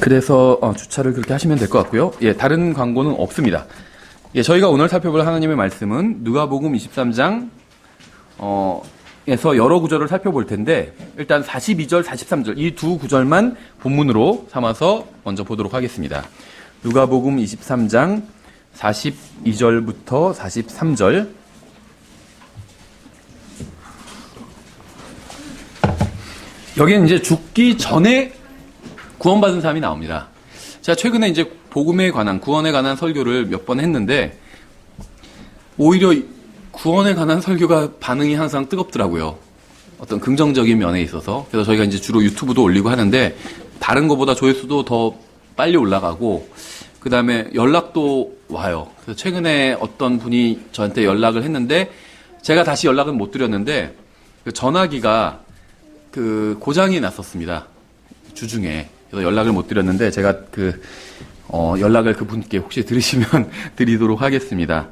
그래서 주차를 그렇게 하시면 될 것 같고요. 예, 다른 광고는 없습니다. 예, 저희가 오늘 살펴볼 하나님의 말씀은 누가복음 23장 에서 여러 구절을 살펴볼 텐데 일단 42절, 43절 이 두 구절만 본문으로 삼아서 먼저 보도록 하겠습니다. 누가복음 23장 42절부터 43절. 여기는 이제 죽기 전에 구원받은 사람이 나옵니다. 제가 최근에 이제 복음에 관한, 구원에 관한 설교를 몇 번 했는데, 오히려 구원에 관한 설교가 반응이 항상 뜨겁더라고요. 어떤 긍정적인 면에 있어서. 그래서 저희가 이제 주로 유튜브도 올리고 하는데, 다른 것보다 조회수도 더 빨리 올라가고, 그 다음에 연락도 와요. 그래서 최근에 어떤 분이 저한테 연락을 했는데, 제가 다시 연락은 못 드렸는데, 그 전화기가 고장이 났었습니다. 주중에. 그래서 연락을 못 드렸는데, 제가 연락을 그분께 혹시 들으시면 드리도록 하겠습니다.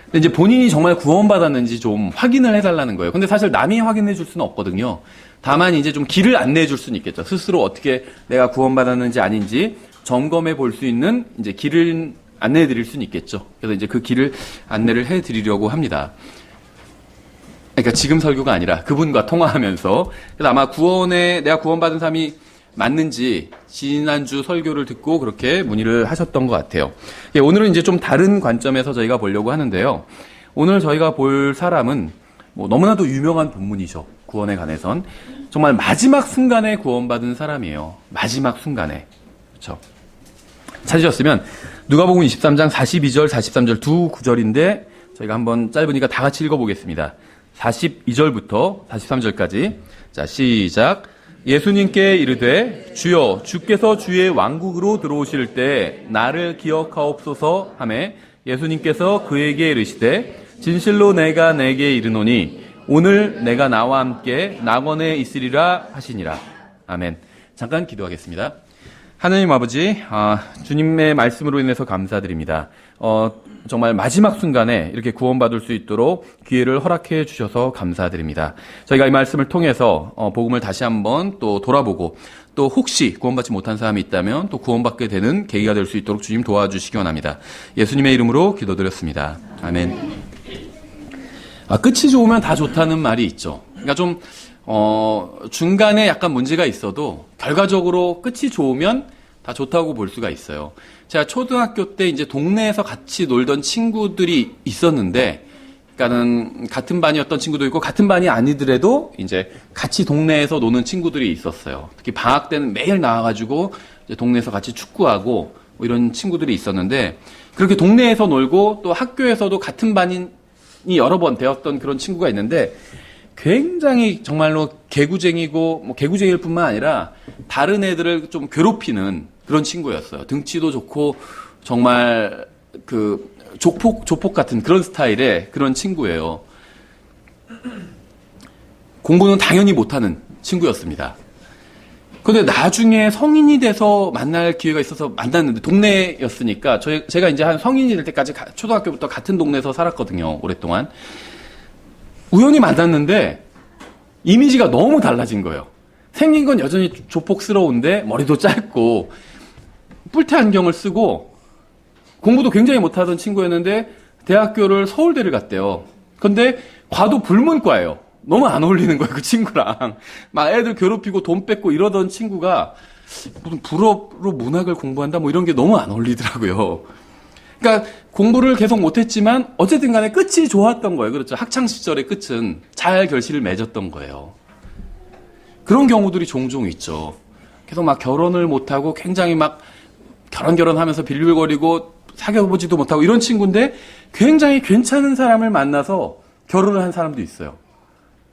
근데 이제 본인이 정말 구원받았는지 좀 확인을 해달라는 거예요. 근데 사실 남이 확인해 줄 수는 없거든요. 다만 이제 좀 길을 안내해 줄 수는 있겠죠. 스스로 어떻게 내가 구원받았는지 아닌지 점검해 볼 수 있는 이제 길을 안내해 드릴 수는 있겠죠. 그래서 이제 그 길을 안내를 해 드리려고 합니다. 그러니까 지금 설교가 아니라 그분과 통화하면서. 그래서 아마 내가 구원받은 사람이 맞는지 지난주 설교를 듣고 그렇게 문의를 하셨던 것 같아요. 예, 오늘은 이제 좀 다른 관점에서 저희가 보려고 하는데요. 오늘 저희가 볼 사람은 너무나도 유명한 본문이죠. 구원에 관해선. 정말 마지막 순간에 구원받은 사람이에요. 마지막 순간에. 그렇죠? 찾으셨으면 누가복음 23장 42절, 43절 두 구절인데 저희가 한번 짧으니까 다 같이 읽어보겠습니다. 42절부터 43절까지. 자, 시작. 예수님께 이르되 주여 주께서 주의 왕국으로 들어오실 때 나를 기억하옵소서 하매 예수님께서 그에게 이르시되 진실로 내가 내게 이르노니 오늘 내가 나와 함께 낙원에 있으리라 하시니라. 아멘. 잠깐 기도하겠습니다. 하나님 아버지, 주님의 말씀으로 인해서 감사드립니다. 정말 마지막 순간에 이렇게 구원받을 수 있도록 기회를 허락해 주셔서 감사드립니다. 저희가 이 말씀을 통해서 복음을 다시 한번 또 돌아보고 또 혹시 구원받지 못한 사람이 있다면 또 구원받게 되는 계기가 될 수 있도록 주님 도와주시기 원합니다. 예수님의 이름으로 기도드렸습니다. 아멘. 끝이 좋으면 다 좋다는 말이 있죠. 그러니까 좀 중간에 약간 문제가 있어도 결과적으로 끝이 좋으면 다 좋다고 볼 수가 있어요. 제가 초등학교 때 이제 동네에서 같이 놀던 친구들이 있었는데, 그러니까는 같은 반이었던 친구도 있고 같은 반이 아니더라도 이제 같이 동네에서 노는 친구들이 있었어요. 특히 방학 때는 매일 나와가지고 이제 동네에서 같이 축구하고 이런 친구들이 있었는데, 그렇게 동네에서 놀고 또 학교에서도 같은 반이 여러 번 되었던 그런 친구가 있는데, 굉장히 정말로 개구쟁이고 개구쟁이일 뿐만 아니라 다른 애들을 좀 괴롭히는 그런 친구였어요. 등치도 좋고 정말 조폭 같은 그런 스타일의 그런 친구예요. 공부는 당연히 못하는 친구였습니다. 그런데 나중에 성인이 돼서 만날 기회가 있어서 만났는데, 동네였으니까 제가 이제 한 성인이 될 때까지 초등학교부터 같은 동네에서 살았거든요. 오랫동안. 우연히 만났는데 이미지가 너무 달라진 거예요. 생긴 건 여전히 조폭스러운데 머리도 짧고 뿔테 안경을 쓰고 공부도 굉장히 못하던 친구였는데 대학교를 서울대를 갔대요. 근데 과도 불문과예요. 너무 안 어울리는 거예요, 그 친구랑. 막 애들 괴롭히고 돈 뺏고 이러던 친구가 무슨 불어로 문학을 공부한다 이런 게 너무 안 어울리더라고요. 그러니까 공부를 계속 못했지만 어쨌든 간에 끝이 좋았던 거예요. 그렇죠. 학창시절의 끝은 잘 결실을 맺었던 거예요. 그런 경우들이 종종 있죠. 계속 막 결혼을 못하고 굉장히 막 결혼하면서 빌빌거리고 사귀어보지도 못하고 이런 친구인데 굉장히 괜찮은 사람을 만나서 결혼을 한 사람도 있어요.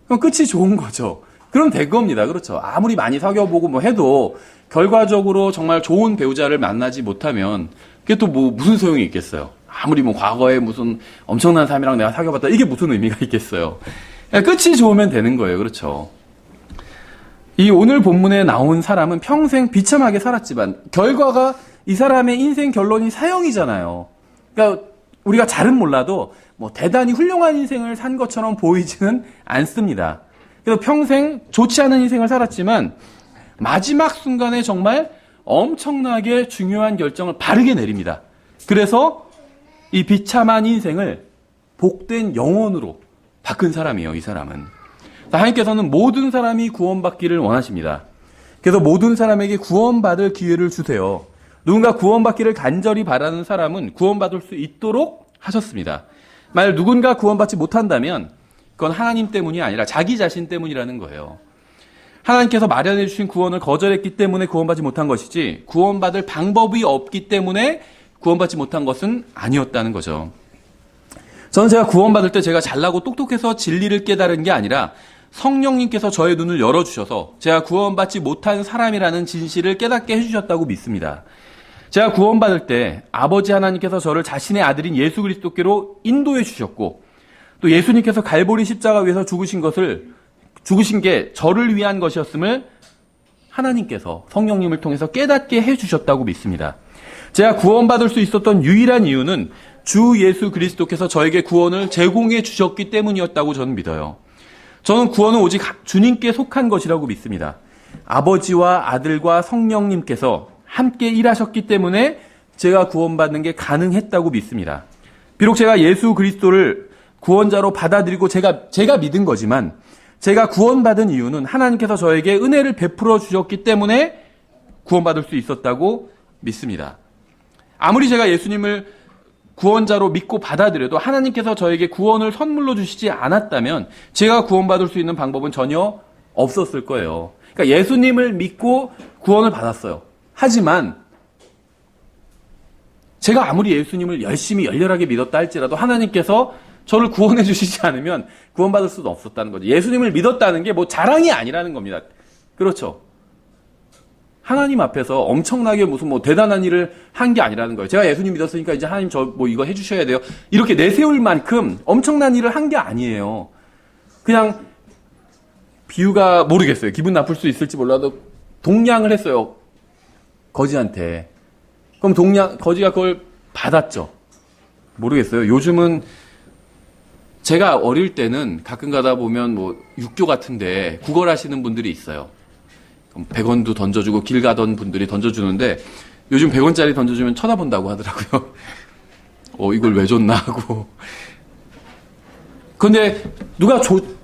그럼 끝이 좋은 거죠. 그럼 된 겁니다. 그렇죠. 아무리 많이 사귀어보고 해도 결과적으로 정말 좋은 배우자를 만나지 못하면 그게 또 무슨 소용이 있겠어요. 아무리 과거에 무슨 엄청난 사람이랑 내가 사귀어봤다. 이게 무슨 의미가 있겠어요. 끝이 좋으면 되는 거예요. 그렇죠. 이 오늘 본문에 나온 사람은 평생 비참하게 살았지만 결과가 이 사람의 인생 결론이 사형이잖아요. 그러니까 우리가 잘은 몰라도 대단히 훌륭한 인생을 산 것처럼 보이지는 않습니다. 그래서 평생 좋지 않은 인생을 살았지만 마지막 순간에 정말 엄청나게 중요한 결정을 바르게 내립니다. 그래서 이 비참한 인생을 복된 영혼으로 바꾼 사람이에요, 이 사람은. 하나님께서는 모든 사람이 구원받기를 원하십니다. 그래서 모든 사람에게 구원받을 기회를 주세요. 누군가 구원받기를 간절히 바라는 사람은 구원받을 수 있도록 하셨습니다. 만약 누군가 구원받지 못한다면 그건 하나님 때문이 아니라 자기 자신 때문이라는 거예요. 하나님께서 마련해 주신 구원을 거절했기 때문에 구원받지 못한 것이지 구원받을 방법이 없기 때문에 구원받지 못한 것은 아니었다는 거죠. 저는 제가 구원받을 때 제가 잘나고 똑똑해서 진리를 깨달은 게 아니라 성령님께서 저의 눈을 열어주셔서 제가 구원받지 못한 사람이라는 진실을 깨닫게 해주셨다고 믿습니다. 제가 구원받을 때 아버지 하나님께서 저를 자신의 아들인 예수 그리스도께로 인도해 주셨고 또 예수님께서 갈보리 십자가 위에서 죽으신 게 저를 위한 것이었음을 하나님께서 성령님을 통해서 깨닫게 해주셨다고 믿습니다. 제가 구원받을 수 있었던 유일한 이유는 주 예수 그리스도께서 저에게 구원을 제공해 주셨기 때문이었다고 저는 믿어요. 저는 구원은 오직 주님께 속한 것이라고 믿습니다. 아버지와 아들과 성령님께서 함께 일하셨기 때문에 제가 구원받는 게 가능했다고 믿습니다. 비록 제가 예수 그리스도를 구원자로 받아들이고 제가 믿은 거지만 제가 구원받은 이유는 하나님께서 저에게 은혜를 베풀어 주셨기 때문에 구원받을 수 있었다고 믿습니다. 아무리 제가 예수님을 구원자로 믿고 받아들여도 하나님께서 저에게 구원을 선물로 주시지 않았다면 제가 구원받을 수 있는 방법은 전혀 없었을 거예요. 그러니까 예수님을 믿고 구원을 받았어요. 하지만 제가 아무리 예수님을 열심히 열렬하게 믿었다 할지라도 하나님께서 저를 구원해 주시지 않으면 구원받을 수도 없었다는 거죠. 예수님을 믿었다는 게 뭐 자랑이 아니라는 겁니다. 그렇죠. 하나님 앞에서 엄청나게 무슨 뭐 대단한 일을 한 게 아니라는 거예요. 제가 예수님 믿었으니까 이제 하나님 저 뭐 이거 해주셔야 돼요. 이렇게 내세울 만큼 엄청난 일을 한 게 아니에요. 그냥 비유가 모르겠어요. 기분 나쁠 수 있을지 몰라도 동냥을 했어요. 거지한테. 그럼 거지가 그걸 받았죠. 모르겠어요. 요즘은 제가 어릴 때는 가끔 가다 보면 뭐 육교 같은데 구걸하시는 분들이 있어요. 100원도 던져주고 길 가던 분들이 던져주는데 요즘 100원짜리 던져주면 쳐다본다고 하더라고요. 이걸 왜 줬나 하고. 근데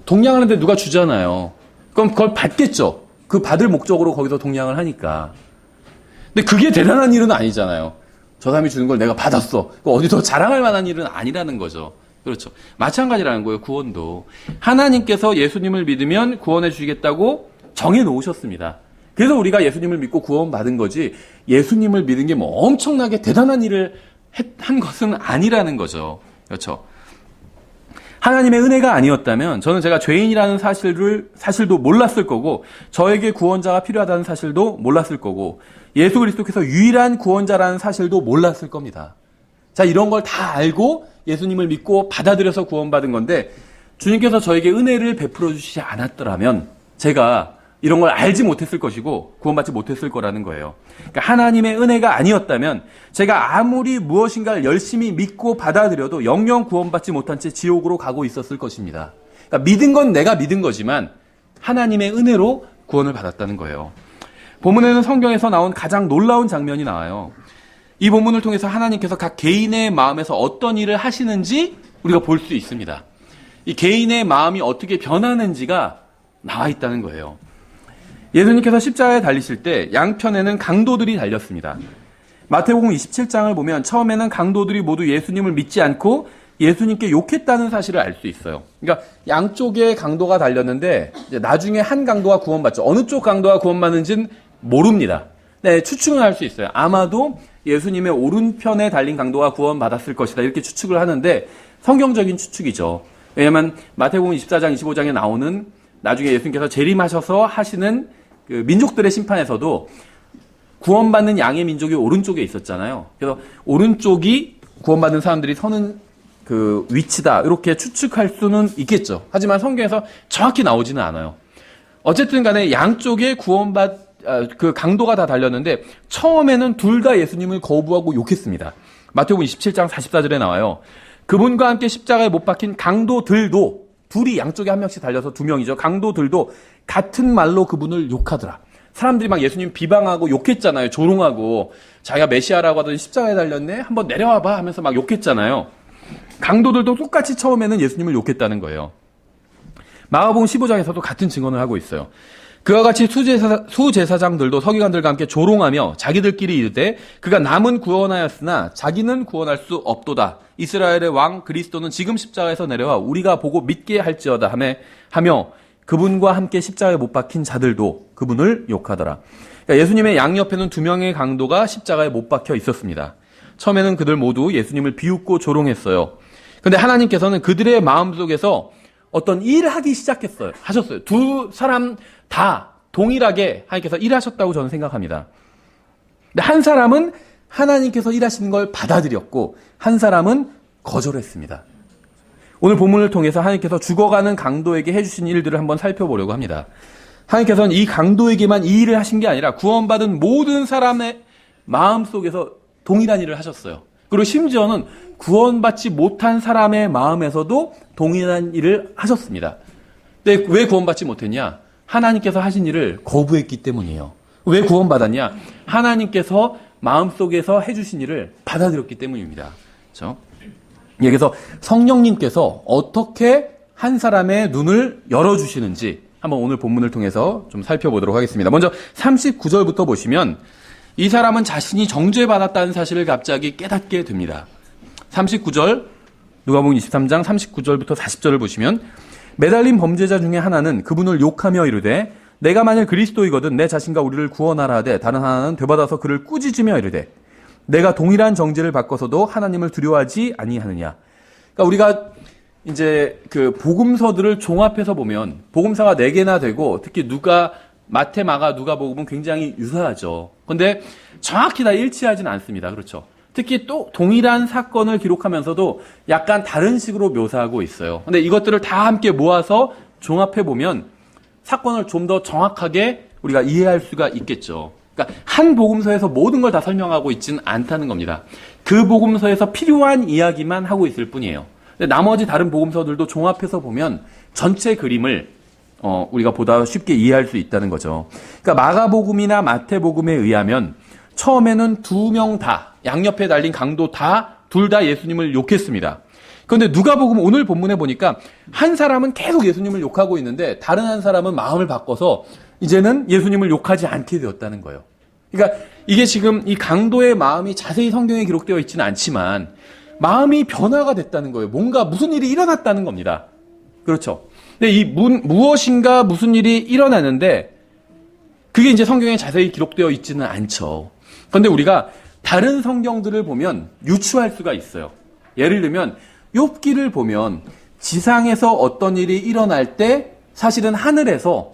동냥하는데 누가 주잖아요. 그럼 그걸 받겠죠. 그 받을 목적으로 거기서 동냥을 하니까. 근데 그게 대단한 일은 아니잖아요. 저 사람이 주는 걸 내가 받았어. 어디서 자랑할 만한 일은 아니라는 거죠. 그렇죠. 마찬가지라는 거예요. 구원도. 하나님께서 예수님을 믿으면 구원해 주시겠다고 정해 놓으셨습니다. 그래서 우리가 예수님을 믿고 구원받은 거지 예수님을 믿은 게 뭐 엄청나게 대단한 일을 한 것은 아니라는 거죠. 그렇죠. 하나님의 은혜가 아니었다면 저는 제가 죄인이라는 사실도 몰랐을 거고 저에게 구원자가 필요하다는 사실도 몰랐을 거고 예수 그리스도께서 유일한 구원자라는 사실도 몰랐을 겁니다. 자, 이런 걸 다 알고 예수님을 믿고 받아들여서 구원받은 건데 주님께서 저에게 은혜를 베풀어 주시지 않았더라면 제가 이런 걸 알지 못했을 것이고 구원받지 못했을 거라는 거예요. 그러니까 하나님의 은혜가 아니었다면 제가 아무리 무엇인가를 열심히 믿고 받아들여도 영영 구원받지 못한 채 지옥으로 가고 있었을 것입니다. 그러니까 믿은 건 내가 믿은 거지만 하나님의 은혜로 구원을 받았다는 거예요. 본문에는 성경에서 나온 가장 놀라운 장면이 나와요. 이 본문을 통해서 하나님께서 각 개인의 마음에서 어떤 일을 하시는지 우리가 볼 수 있습니다. 이 개인의 마음이 어떻게 변하는지가 나와 있다는 거예요. 예수님께서 십자가에 달리실 때 양편에는 강도들이 달렸습니다. 마태복음 27장을 보면 처음에는 강도들이 모두 예수님을 믿지 않고 예수님께 욕했다는 사실을 알 수 있어요. 그러니까 양쪽에 강도가 달렸는데 이제 나중에 한 강도가 구원받죠. 어느 쪽 강도가 구원받는지는 모릅니다. 네, 추측은 할 수 있어요. 아마도 예수님의 오른편에 달린 강도가 구원받았을 것이다. 이렇게 추측을 하는데 성경적인 추측이죠. 왜냐하면 마태복음 24장, 25장에 나오는 나중에 예수님께서 재림하셔서 하시는 그 민족들의 심판에서도 구원받는 양의 민족이 오른쪽에 있었잖아요. 그래서 오른쪽이 구원받는 사람들이 서는 그 위치다. 이렇게 추측할 수는 있겠죠. 하지만 성경에서 정확히 나오지는 않아요. 어쨌든 간에 양쪽에 그 강도가 다 달렸는데 처음에는 둘 다 예수님을 거부하고 욕했습니다. 마태복음 27장 44절에 나와요. 그분과 함께 십자가에 못 박힌 강도들도 둘이 양쪽에 한 명씩 달려서 두 명이죠. 강도들도 같은 말로 그분을 욕하더라. 사람들이 막 예수님 비방하고 욕했잖아요. 조롱하고 자기가 메시아라고 하더니 십자가에 달렸네? 한번 내려와봐 하면서 막 욕했잖아요. 강도들도 똑같이 처음에는 예수님을 욕했다는 거예요. 마가복음 15장에서도 같은 증언을 하고 있어요. 그와 같이 수제사장들도 서기관들과 함께 조롱하며 자기들끼리 이르되 그가 남은 구원하였으나 자기는 구원할 수 없도다. 이스라엘의 왕 그리스도는 지금 십자가에서 내려와 우리가 보고 믿게 할지어다 하며 그분과 함께 십자가에 못 박힌 자들도 그분을 욕하더라. 그러니까 예수님의 양옆에는 두 명의 강도가 십자가에 못 박혀 있었습니다. 처음에는 그들 모두 예수님을 비웃고 조롱했어요. 그런데 하나님께서는 그들의 마음속에서 어떤 일을 하기 하셨어요. 두 사람 다 동일하게 하나님께서 일하셨다고 저는 생각합니다. 근데 한 사람은 하나님께서 일하시는 걸 받아들였고 한 사람은 거절했습니다. 오늘 본문을 통해서 하나님께서 죽어가는 강도에게 해주신 일들을 한번 살펴보려고 합니다. 하나님께서는 이 강도에게만 이 일을 하신 게 아니라 구원받은 모든 사람의 마음속에서 동일한 일을 하셨어요. 그리고 심지어는 구원받지 못한 사람의 마음에서도 동일한 일을 하셨습니다. 근데 왜 구원받지 못했냐? 하나님께서 하신 일을 거부했기 때문이에요. 왜 구원받았냐? 하나님께서 마음속에서 해주신 일을 받아들였기 때문입니다. 그렇죠? 여기서 성령님께서 어떻게 한 사람의 눈을 열어주시는지 한번 오늘 본문을 통해서 좀 살펴보도록 하겠습니다. 먼저 39절부터 보시면 이 사람은 자신이 정죄받았다는 사실을 갑자기 깨닫게 됩니다. 39절, 누가복음 23장 39절부터 40절을 보시면 매달린 범죄자 중에 하나는 그분을 욕하며 이르되 내가 만일 그리스도이거든 내 자신과 우리를 구원하라 하되 다른 하나는 되받아서 그를 꾸짖으며 이르되 내가 동일한 정죄를 받고서도 하나님을 두려워하지 아니하느냐. 그러니까 우리가 이제 그 복음서들을 종합해서 보면 복음서가 4개나 되고 특히 마태, 마가, 누가복음은 굉장히 유사하죠. 그런데 정확히 다 일치하지는 않습니다. 그렇죠? 특히 또 동일한 사건을 기록하면서도 약간 다른 식으로 묘사하고 있어요. 근데 이것들을 다 함께 모아서 종합해 보면 사건을 좀 더 정확하게 우리가 이해할 수가 있겠죠. 그러니까 한 복음서에서 모든 걸 다 설명하고 있지는 않다는 겁니다. 그 복음서에서 필요한 이야기만 하고 있을 뿐이에요. 근데 나머지 다른 복음서들도 종합해서 보면 전체 그림을 우리가 보다 쉽게 이해할 수 있다는 거죠. 그러니까 마가복음이나 마태복음에 의하면 처음에는 두 명 다, 양옆에 달린 강도 둘 다 예수님을 욕했습니다. 그런데 누가복음 오늘 본문에 보니까 한 사람은 계속 예수님을 욕하고 있는데 다른 한 사람은 마음을 바꿔서 이제는 예수님을 욕하지 않게 되었다는 거예요. 그러니까 이게 지금 이 강도의 마음이 자세히 성경에 기록되어 있지는 않지만 마음이 변화가 됐다는 거예요. 무슨 일이 일어났다는 겁니다. 그렇죠. 근데 이 무엇인가 무슨 일이 일어나는데 그게 이제 성경에 자세히 기록되어 있지는 않죠. 그런데 우리가 다른 성경들을 보면 유추할 수가 있어요. 예를 들면 욥기를 보면 지상에서 어떤 일이 일어날 때 사실은 하늘에서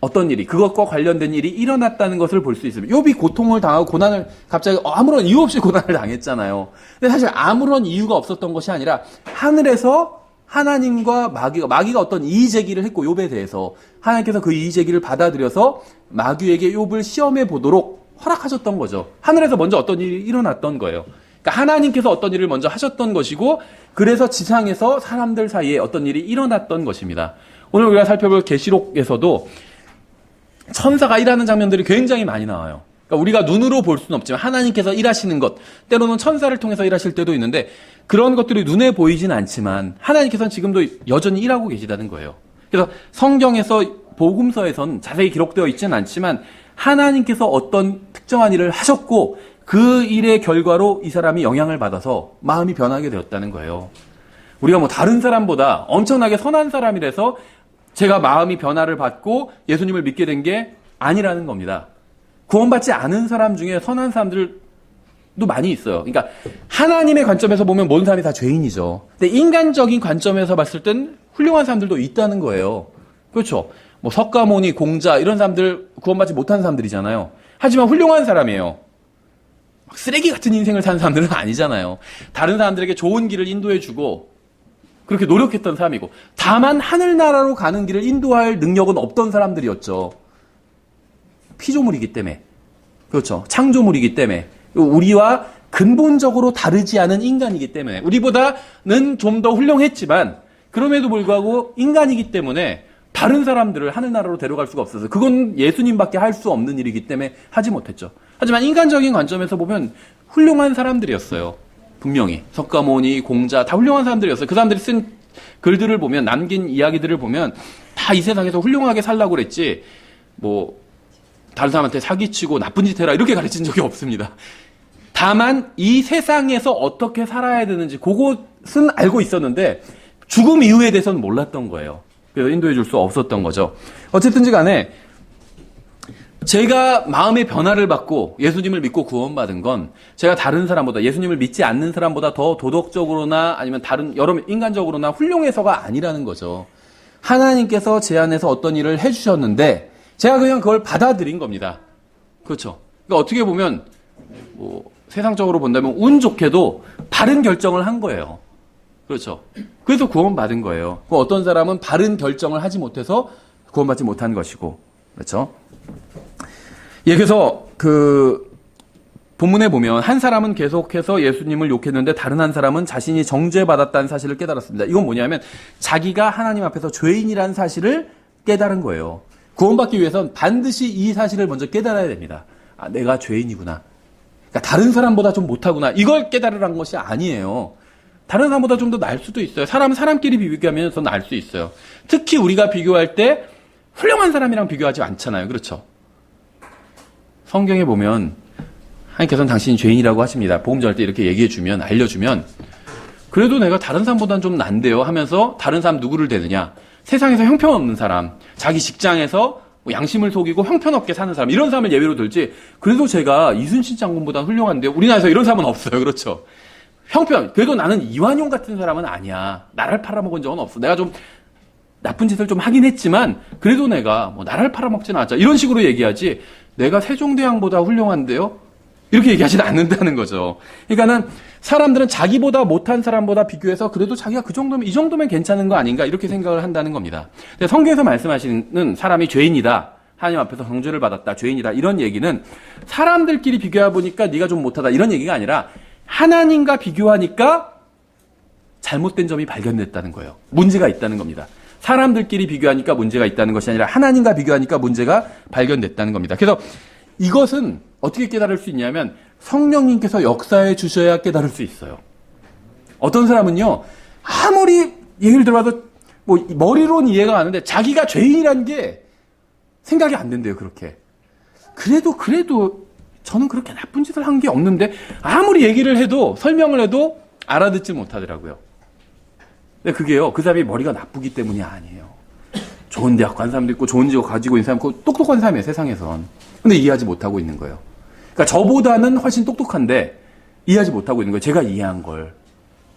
어떤 일이 그것과 관련된 일이 일어났다는 것을 볼 수 있습니다. 욥이 고통을 당하고 고난을 갑자기 아무런 이유 없이 고난을 당했잖아요. 근데 사실 아무런 이유가 없었던 것이 아니라 하늘에서 하나님과 마귀가 어떤 이의 제기를 했고 욥에 대해서 하나님께서 그 이의 제기를 받아들여서 마귀에게 욥을 시험해 보도록 허락하셨던 거죠. 하늘에서 먼저 어떤 일이 일어났던 거예요. 그러니까 하나님께서 어떤 일을 먼저 하셨던 것이고 그래서 지상에서 사람들 사이에 어떤 일이 일어났던 것입니다. 오늘 우리가 살펴볼 계시록에서도 천사가 일하는 장면들이 굉장히 많이 나와요. 그러니까 우리가 눈으로 볼 수는 없지만 하나님께서 일하시는 것, 때로는 천사를 통해서 일하실 때도 있는데 그런 것들이 눈에 보이진 않지만 하나님께서는 지금도 여전히 일하고 계시다는 거예요. 그래서 성경에서 복음서에서는 자세히 기록되어 있지는 않지만 하나님께서 어떤 특정한 일을 하셨고 그 일의 결과로 이 사람이 영향을 받아서 마음이 변하게 되었다는 거예요. 우리가 다른 사람보다 엄청나게 선한 사람이라서 제가 마음이 변화를 받고 예수님을 믿게 된 게 아니라는 겁니다. 구원받지 않은 사람 중에 선한 사람들도 많이 있어요. 그러니까 하나님의 관점에서 보면 모든 사람이 다 죄인이죠. 근데 인간적인 관점에서 봤을 땐 훌륭한 사람들도 있다는 거예요. 그렇죠. 석가모니, 공자 이런 사람들 구원받지 못한 사람들이잖아요. 하지만 훌륭한 사람이에요. 쓰레기 같은 인생을 사는 사람들은 아니잖아요. 다른 사람들에게 좋은 길을 인도해주고 그렇게 노력했던 사람이고 다만 하늘나라로 가는 길을 인도할 능력은 없던 사람들이었죠. 피조물이기 때문에. 그렇죠. 창조물이기 때문에. 우리와 근본적으로 다르지 않은 인간이기 때문에. 우리보다는 좀 더 훌륭했지만 그럼에도 불구하고 인간이기 때문에 다른 사람들을 하늘나라로 데려갈 수가 없어서 그건 예수님밖에 할 수 없는 일이기 때문에 하지 못했죠. 하지만 인간적인 관점에서 보면 훌륭한 사람들이었어요. 분명히 석가모니, 공자 다 훌륭한 사람들이었어요. 그 사람들이 쓴 글들을 보면, 남긴 이야기들을 보면 다 이 세상에서 훌륭하게 살라고 그랬지 뭐 다른 사람한테 사기치고 나쁜 짓 해라 이렇게 가르친 적이 없습니다. 다만 이 세상에서 어떻게 살아야 되는지 그것은 알고 있었는데 죽음 이후에 대해서는 몰랐던 거예요. 그래서 인도해 줄 수 없었던 거죠. 어쨌든지 간에 제가 마음의 변화를 받고 예수님을 믿고 구원받은 건 제가 다른 사람보다, 예수님을 믿지 않는 사람보다 더 도덕적으로나 아니면 다른 여러 인간적으로나 훌륭해서가 아니라는 거죠. 하나님께서 제 안에서 어떤 일을 해주셨는데 제가 그냥 그걸 받아들인 겁니다. 그렇죠. 그러니까 어떻게 보면 뭐 세상적으로 본다면 운 좋게도 바른 결정을 한 거예요. 그렇죠. 그래서 구원받은 거예요. 어떤 사람은 바른 결정을 하지 못해서 구원받지 못한 것이고, 그렇죠. 예, 그래서 본문에 보면 한 사람은 계속해서 예수님을 욕했는데 다른 한 사람은 자신이 정죄받았다는 사실을 깨달았습니다. 이건 뭐냐면 자기가 하나님 앞에서 죄인이라는 사실을 깨달은 거예요. 구원받기 위해선 반드시 이 사실을 먼저 깨달아야 됩니다. 아, 내가 죄인이구나. 그러니까 다른 사람보다 좀 못하구나. 이걸 깨달으라는 것이 아니에요. 다른 사람보다 좀 더 나을 수도 있어요. 사람끼리 비교하면 더 나을 수 있어요. 특히 우리가 비교할 때 훌륭한 사람이랑 비교하지 않잖아요. 그렇죠? 성경에 보면 하나님께서는 당신이 죄인이라고 하십니다. 복음 전할 때 이렇게 얘기해주면, 알려주면 그래도 내가 다른 사람보다는 좀 난데요 하면서 다른 사람 누구를 대느냐? 세상에서 형편없는 사람, 자기 직장에서 양심을 속이고 형편없게 사는 사람, 이런 사람을 예외로 들지 그래도 제가 이순신 장군보다 훌륭한데요. 우리나라에서 이런 사람은 없어요. 그렇죠? 그래도 나는 이완용 같은 사람은 아니야. 나라를 팔아먹은 적은 없어. 내가 좀 나쁜 짓을 좀 하긴 했지만 그래도 내가 뭐 나라를 팔아먹지는 않았자. 이런 식으로 얘기하지 내가 세종대왕보다 훌륭한데요? 이렇게 얘기하지는 않는다는 거죠. 그러니까는 사람들은 자기보다 못한 사람보다 비교해서 그래도 자기가 이 정도면 괜찮은 거 아닌가 이렇게 생각을 한다는 겁니다. 근데 성경에서 말씀하시는 사람이 죄인이다. 하나님 앞에서 정죄를 받았다. 죄인이다. 이런 얘기는 사람들끼리 비교해 보니까 네가 좀 못하다. 이런 얘기가 아니라 하나님과 비교하니까 잘못된 점이 발견됐다는 거예요. 문제가 있다는 겁니다. 사람들끼리 비교하니까 문제가 있다는 것이 아니라 하나님과 비교하니까 문제가 발견됐다는 겁니다. 그래서 이것은 어떻게 깨달을 수 있냐면 성령님께서 역사해 주셔야 깨달을 수 있어요. 어떤 사람은요, 아무리 얘기를 들어봐도 뭐 머리로는 이해가 가는데 자기가 죄인이라는 게 생각이 안 된대요. 그렇게. 그래도 저는 그렇게 나쁜 짓을 한 게 없는데 아무리 얘기를 해도 설명을 해도 알아듣지 못하더라고요. 근데 그게요, 그 사람이 머리가 나쁘기 때문이 아니에요. 좋은 대학 간 사람도 있고 좋은 직업 가지고 있는 사람, 똑똑한 사람이에요, 세상에선. 근데 이해하지 못하고 있는 거예요. 그러니까 저보다는 훨씬 똑똑한데 이해하지 못하고 있는 거예요. 제가 이해한 걸.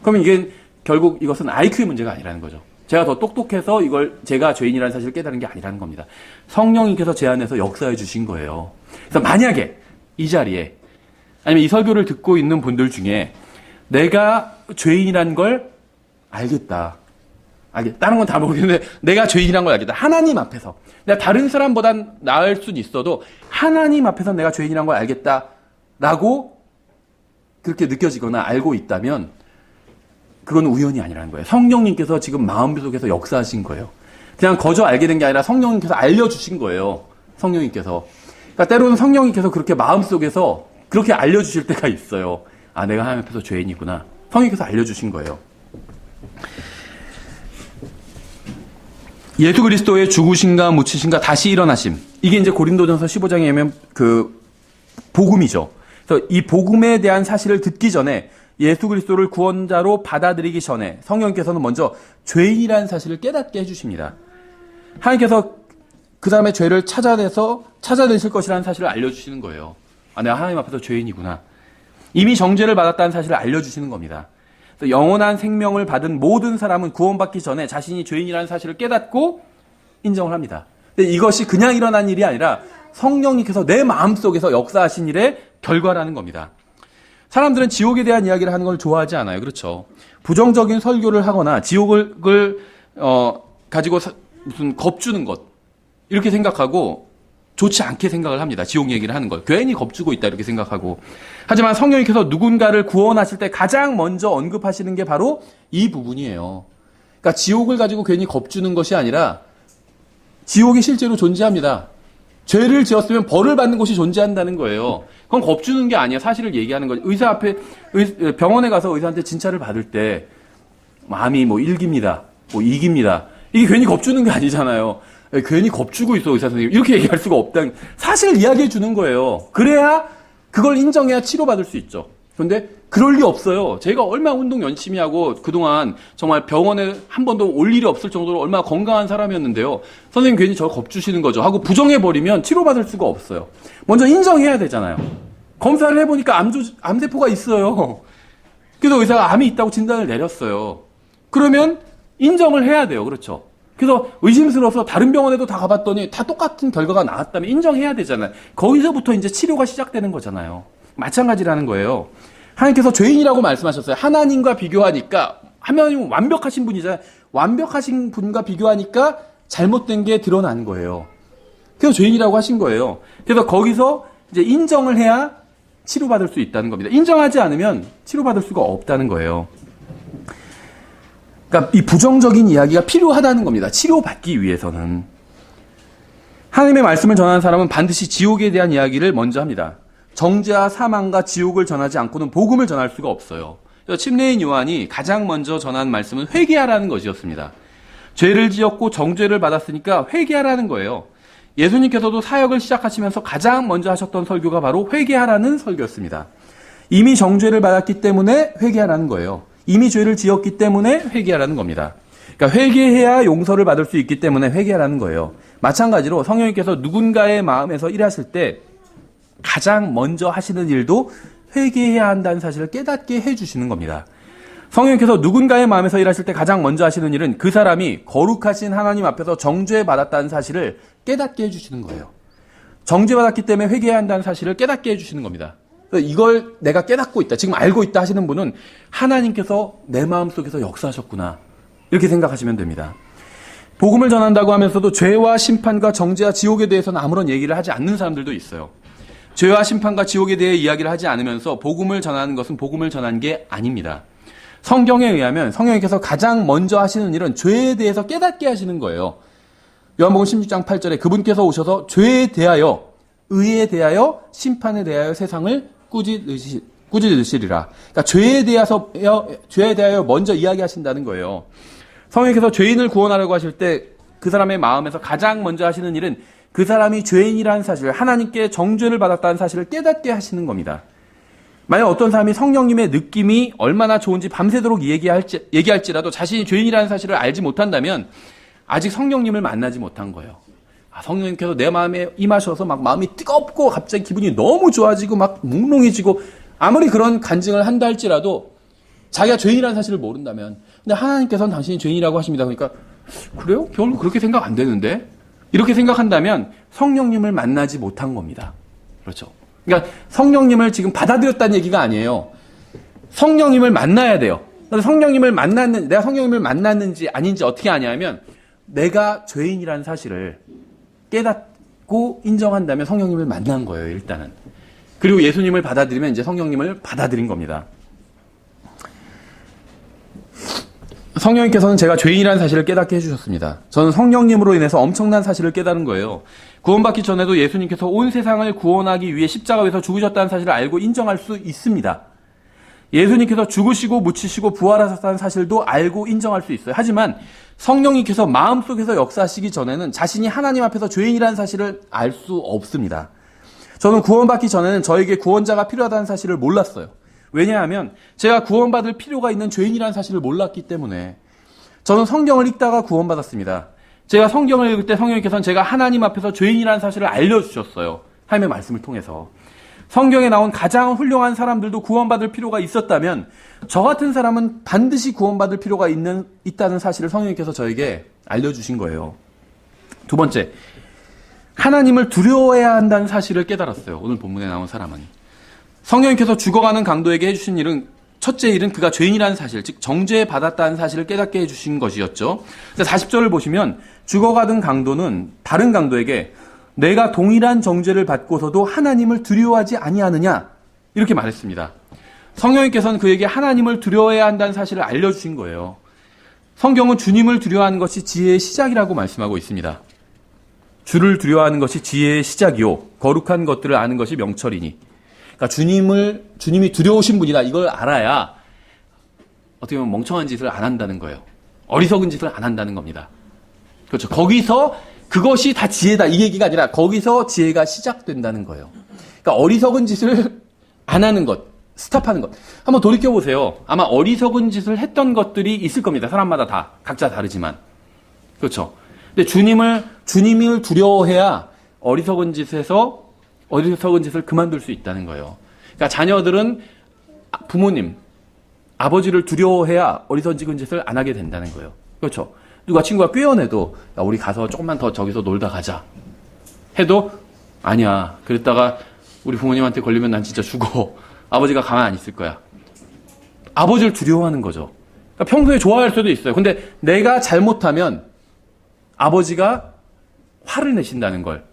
그러면 이게 결국 이것은 IQ의 문제가 아니라는 거죠. 제가 더 똑똑해서 이걸 제가 죄인이라는 사실을 깨달은 게 아니라는 겁니다. 성령님께서 제 안에서 역사해 주신 거예요. 그래서 만약에 이 자리에 아니면 이 설교를 듣고 있는 분들 중에 내가 죄인이라는 걸 알겠다. 다른 건 다 모르겠는데 내가 죄인이란 걸 알겠다. 하나님 앞에서. 내가 다른 사람보단 나을 수는 있어도 하나님 앞에서 내가 죄인이란 걸 알겠다라고 그렇게 느껴지거나 알고 있다면 그건 우연이 아니라는 거예요. 성령님께서 지금 마음속에서 역사하신 거예요. 그냥 거저 알게 된 게 아니라 성령님께서 알려주신 거예요. 성령님께서. 그러니까 때로는 성령님께서 그렇게 마음속에서 그렇게 알려주실 때가 있어요. 아, 내가 하나님 앞에서 죄인이구나. 성령님께서 알려주신 거예요. 예수 그리스도의 죽으심과 묻히심과 다시 일어나심. 이게 이제 고린도전서 15장에 보면 그 복음이죠. 그래서 이 복음에 대한 사실을 듣기 전에 예수 그리스도를 구원자로 받아들이기 전에 성령께서는 먼저 죄인이라는 사실을 깨닫게 해주십니다. 하나님께서 그 다음에 죄를 찾아내실 것이라는 사실을 알려주시는 거예요. 아, 내가 하나님 앞에서 죄인이구나. 이미 정죄를 받았다는 사실을 알려주시는 겁니다. 영원한 생명을 받은 모든 사람은 구원받기 전에 자신이 죄인이라는 사실을 깨닫고 인정을 합니다. 근데 이것이 그냥 일어난 일이 아니라 성령님께서 내 마음속에서 역사하신 일의 결과라는 겁니다. 사람들은 지옥에 대한 이야기를 하는 걸 좋아하지 않아요. 그렇죠. 부정적인 설교를 하거나 지옥을 가지고 무슨 겁주는 것 이렇게 생각하고 좋지 않게 생각을 합니다. 지옥 얘기를 하는 걸. 괜히 겁주고 있다 이렇게 생각하고. 하지만 성령님께서 누군가를 구원하실 때 가장 먼저 언급하시는 게 바로 이 부분이에요. 그러니까 지옥을 가지고 괜히 겁주는 것이 아니라 지옥이 실제로 존재합니다. 죄를 지었으면 벌을 받는 곳이 존재한다는 거예요. 그건 겁주는 게 아니야. 사실을 얘기하는 거죠. 의사 앞에, 병원에 가서 의사한테 진찰을 받을 때, 마음이 뭐 1기입니다. 뭐 2기입니다. 이게 괜히 겁주는 게 아니잖아요. 괜히 겁주고 있어, 의사 선생님. 이렇게 얘기할 수가 없다는, 사실을 이야기해 주는 거예요. 그래야, 그걸 인정해야 치료받을 수 있죠. 그런데, 그럴 리 없어요. 제가 얼마나 운동 열심히 하고, 그동안 정말 병원에 한 번도 올 일이 없을 정도로 얼마나 건강한 사람이었는데요. 선생님 괜히 저 겁주시는 거죠. 하고 부정해버리면 치료받을 수가 없어요. 먼저 인정해야 되잖아요. 검사를 해보니까 암세포가 있어요. 그래서 의사가 암이 있다고 진단을 내렸어요. 그러면 인정을 해야 돼요. 그렇죠? 그래서 의심스러워서 다른 병원에도 다 가봤더니 다 똑같은 결과가 나왔다면 인정해야 되잖아요. 거기서부터 이제 치료가 시작되는 거잖아요. 마찬가지라는 거예요. 하나님께서 죄인이라고 말씀하셨어요. 하나님과 비교하니까, 하나님은 완벽하신 분이잖아요. 완벽하신 분과 비교하니까 잘못된 게 드러난 거예요. 그래서 죄인이라고 하신 거예요. 그래서 거기서 이제 인정을 해야 치료받을 수 있다는 겁니다. 인정하지 않으면 치료받을 수가 없다는 거예요. 그러니까 이 부정적인 이야기가 필요하다는 겁니다. 치료받기 위해서는. 하나님의 말씀을 전하는 사람은 반드시 지옥에 대한 이야기를 먼저 합니다. 정죄와 사망과 지옥을 전하지 않고는 복음을 전할 수가 없어요. 그래서 침례인 요한이 가장 먼저 전한 말씀은 회개하라는 것이었습니다. 죄를 지었고 정죄를 받았으니까 회개하라는 거예요. 예수님께서도 사역을 시작하시면서 가장 먼저 하셨던 설교가 바로 회개하라는 설교였습니다. 이미 정죄를 받았기 때문에 회개하라는 거예요. 이미 죄를 지었기 때문에 회개하라는 겁니다. 그러니까 회개해야 용서를 받을 수 있기 때문에 회개하라는 거예요. 마찬가지로 성령님께서 누군가의 마음에서 일하실 때 가장 먼저 하시는 일도 회개해야 한다는 사실을 깨닫게 해주시는 겁니다. 성령님께서 누군가의 마음에서 일하실 때 가장 먼저 하시는 일은 그 사람이 거룩하신 하나님 앞에서 정죄받았다는 사실을 깨닫게 해주시는 거예요. 정죄받았기 때문에 회개해야 한다는 사실을 깨닫게 해주시는 겁니다. 이걸 내가 깨닫고 있다, 지금 알고 있다 하시는 분은 하나님께서 내 마음속에서 역사하셨구나, 이렇게 생각하시면 됩니다. 복음을 전한다고 하면서도 죄와 심판과 정죄와 지옥에 대해서는 아무런 얘기를 하지 않는 사람들도 있어요. 죄와 심판과 지옥에 대해 이야기를 하지 않으면서 복음을 전하는 것은 복음을 전한 게 아닙니다. 성경에 의하면 성령님께서 가장 먼저 하시는 일은 죄에 대해서 깨닫게 하시는 거예요. 요한복음 16장 8절에 그분께서 오셔서 죄에 대하여, 의에 대하여, 심판에 대하여 세상을 꾸짖으시리라. 그러니까 죄에 대하여 먼저 이야기하신다는 거예요. 성령께서 죄인을 구원하려고 하실 때 그 사람의 마음에서 가장 먼저 하시는 일은 그 사람이 죄인이라는 사실, 하나님께 정죄를 받았다는 사실을 깨닫게 하시는 겁니다. 만약 어떤 사람이 성령님의 느낌이 얼마나 좋은지 밤새도록 얘기할지라도 자신이 죄인이라는 사실을 알지 못한다면 아직 성령님을 만나지 못한 거예요. 성령님께서 내 마음에 임하셔서 막 마음이 뜨겁고 갑자기 기분이 너무 좋아지고 막 몽롱해지고, 아무리 그런 간증을 한다 할지라도 자기가 죄인이라는 사실을 모른다면, 근데 하나님께서는 당신이 죄인이라고 하십니다. 그러니까 그래요? 별로 그렇게 생각 안 되는데? 이렇게 생각한다면 성령님을 만나지 못한 겁니다. 그렇죠? 그러니까 성령님을 지금 받아들였다는 얘기가 아니에요. 성령님을 만나야 돼요. 내가 성령님을 만났는지 아닌지 어떻게 아냐면, 내가 죄인이라는 사실을 깨닫고 인정한다면 성령님을 만난 거예요, 일단은. 그리고 예수님을 받아들이면 이제 성령님을 받아들인 겁니다. 성령님께서는 제가 죄인이라는 사실을 깨닫게 해주셨습니다. 저는 성령님으로 인해서 엄청난 사실을 깨달은 거예요. 구원받기 전에도 예수님께서 온 세상을 구원하기 위해 십자가에서 죽으셨다는 사실을 알고 인정할 수 있습니다. 예수님께서 죽으시고 묻히시고 부활하셨다는 사실도 알고 인정할 수 있어요. 하지만 성령님께서 마음속에서 역사하시기 전에는 자신이 하나님 앞에서 죄인이라는 사실을 알 수 없습니다. 저는 구원받기 전에는 저에게 구원자가 필요하다는 사실을 몰랐어요. 왜냐하면 제가 구원받을 필요가 있는 죄인이라는 사실을 몰랐기 때문에. 저는 성경을 읽다가 구원받았습니다. 제가 성경을 읽을 때 성령님께서는 제가 하나님 앞에서 죄인이라는 사실을 알려주셨어요. 하나님의 말씀을 통해서. 성경에 나온 가장 훌륭한 사람들도 구원받을 필요가 있었다면 저 같은 사람은 반드시 구원받을 필요가 있다는 사실을 성령님께서 저에게 알려주신 거예요. 두 번째, 하나님을 두려워해야 한다는 사실을 깨달았어요. 오늘 본문에 나온 사람은. 성령님께서 죽어가는 강도에게 해주신 일은, 첫째 일은 그가 죄인이라는 사실, 즉 정죄 받았다는 사실을 깨닫게 해주신 것이었죠. 40절을 보시면 죽어가던 강도는 다른 강도에게 내가 동일한 정죄를 받고서도 하나님을 두려워하지 아니하느냐, 이렇게 말했습니다. 성령님께서는 그에게 하나님을 두려워해야 한다는 사실을 알려주신 거예요. 성경은 주님을 두려워하는 것이 지혜의 시작이라고 말씀하고 있습니다. 주를 두려워하는 것이 지혜의 시작이요 거룩한 것들을 아는 것이 명철이니. 그러니까 주님이 두려우신 분이다. 이걸 알아야 어떻게 보면 멍청한 짓을 안 한다는 거예요. 어리석은 짓을 안 한다는 겁니다. 그렇죠. 거기서 그것이 다 지혜다 이 얘기가 아니라 거기서 지혜가 시작된다는 거예요. 그러니까 어리석은 짓을 안 하는 것, 스탑하는 것. 한번 돌이켜보세요. 아마 어리석은 짓을 했던 것들이 있을 겁니다. 사람마다 다 각자 다르지만. 그렇죠. 근데 주님을 두려워해야 어리석은 짓을 그만둘 수 있다는 거예요. 그러니까 자녀들은 부모님, 아버지를 두려워해야 어리석은 짓을 안 하게 된다는 거예요. 그렇죠. 누가 친구가 꾀어내도 야, 우리 가서 조금만 더 저기서 놀다 가자 해도 아니야. 그랬다가 우리 부모님한테 걸리면 난 진짜 죽어. 아버지가 가만 안 있을 거야. 아버지를 두려워하는 거죠. 그러니까 평소에 좋아할 수도 있어요. 근데 내가 잘못하면 아버지가 화를 내신다는 걸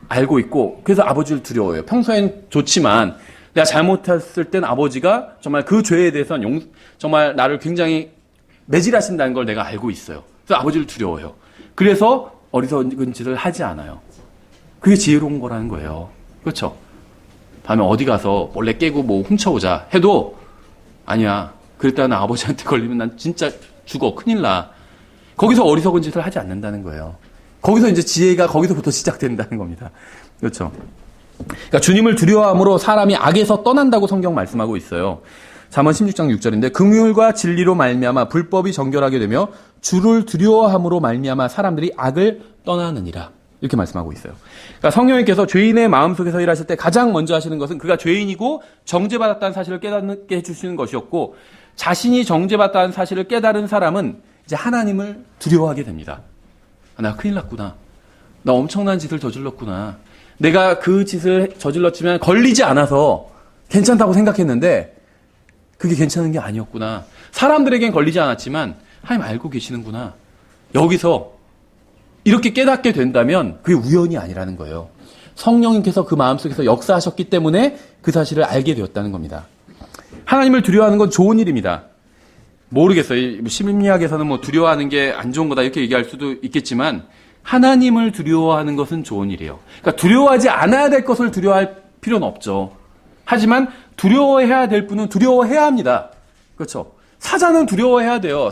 알고 있고 그래서 아버지를 두려워해요. 평소엔 좋지만 내가 잘못했을 땐 아버지가 정말 그 죄에 대해서는 정말 나를 굉장히 매질하신다는 걸 내가 알고 있어요. 그래서 아버지를 두려워해요. 그래서 어리석은 짓을 하지 않아요. 그게 지혜로운 거라는 거예요. 그렇죠? 다음에 어디 가서 몰래 깨고 뭐 훔쳐오자 해도 아니야. 그랬다가 나 아버지한테 걸리면 난 진짜 죽어. 큰일 나. 거기서 어리석은 짓을 하지 않는다는 거예요. 거기서 이제 지혜가 거기서부터 시작된다는 겁니다. 그렇죠? 그러니까 주님을 두려워함으로 사람이 악에서 떠난다고 성경 말씀하고 있어요. 잠언 16장 6절인데 긍휼과 진리로 말미암아 불법이 정결하게 되며 주를 두려워함으로 말미암아 사람들이 악을 떠나느니라. 이렇게 말씀하고 있어요. 그러니까 성령님께서 죄인의 마음속에서 일하실 때 가장 먼저 하시는 것은 그가 죄인이고 정죄받았다는 사실을 깨닫게 해주시는 것이었고 자신이 정죄받았다는 사실을 깨달은 사람은 이제 하나님을 두려워하게 됩니다. 나 큰일 났구나. 나 엄청난 짓을 저질렀구나. 내가 그 짓을 저질렀지만 걸리지 않아서 괜찮다고 생각했는데 그게 괜찮은 게 아니었구나. 사람들에겐 걸리지 않았지만 하나님 알고 계시는구나. 여기서 이렇게 깨닫게 된다면 그게 우연이 아니라는 거예요. 성령님께서 그 마음속에서 역사하셨기 때문에 그 사실을 알게 되었다는 겁니다. 하나님을 두려워하는 건 좋은 일입니다. 모르겠어요. 심리학에서는 뭐 두려워하는 게 안 좋은 거다 이렇게 얘기할 수도 있겠지만 하나님을 두려워하는 것은 좋은 일이에요. 그러니까 두려워하지 않아야 될 것을 두려워할 필요는 없죠. 하지만 두려워해야 될 분은 두려워해야 합니다. 그렇죠? 사자는 두려워해야 돼요.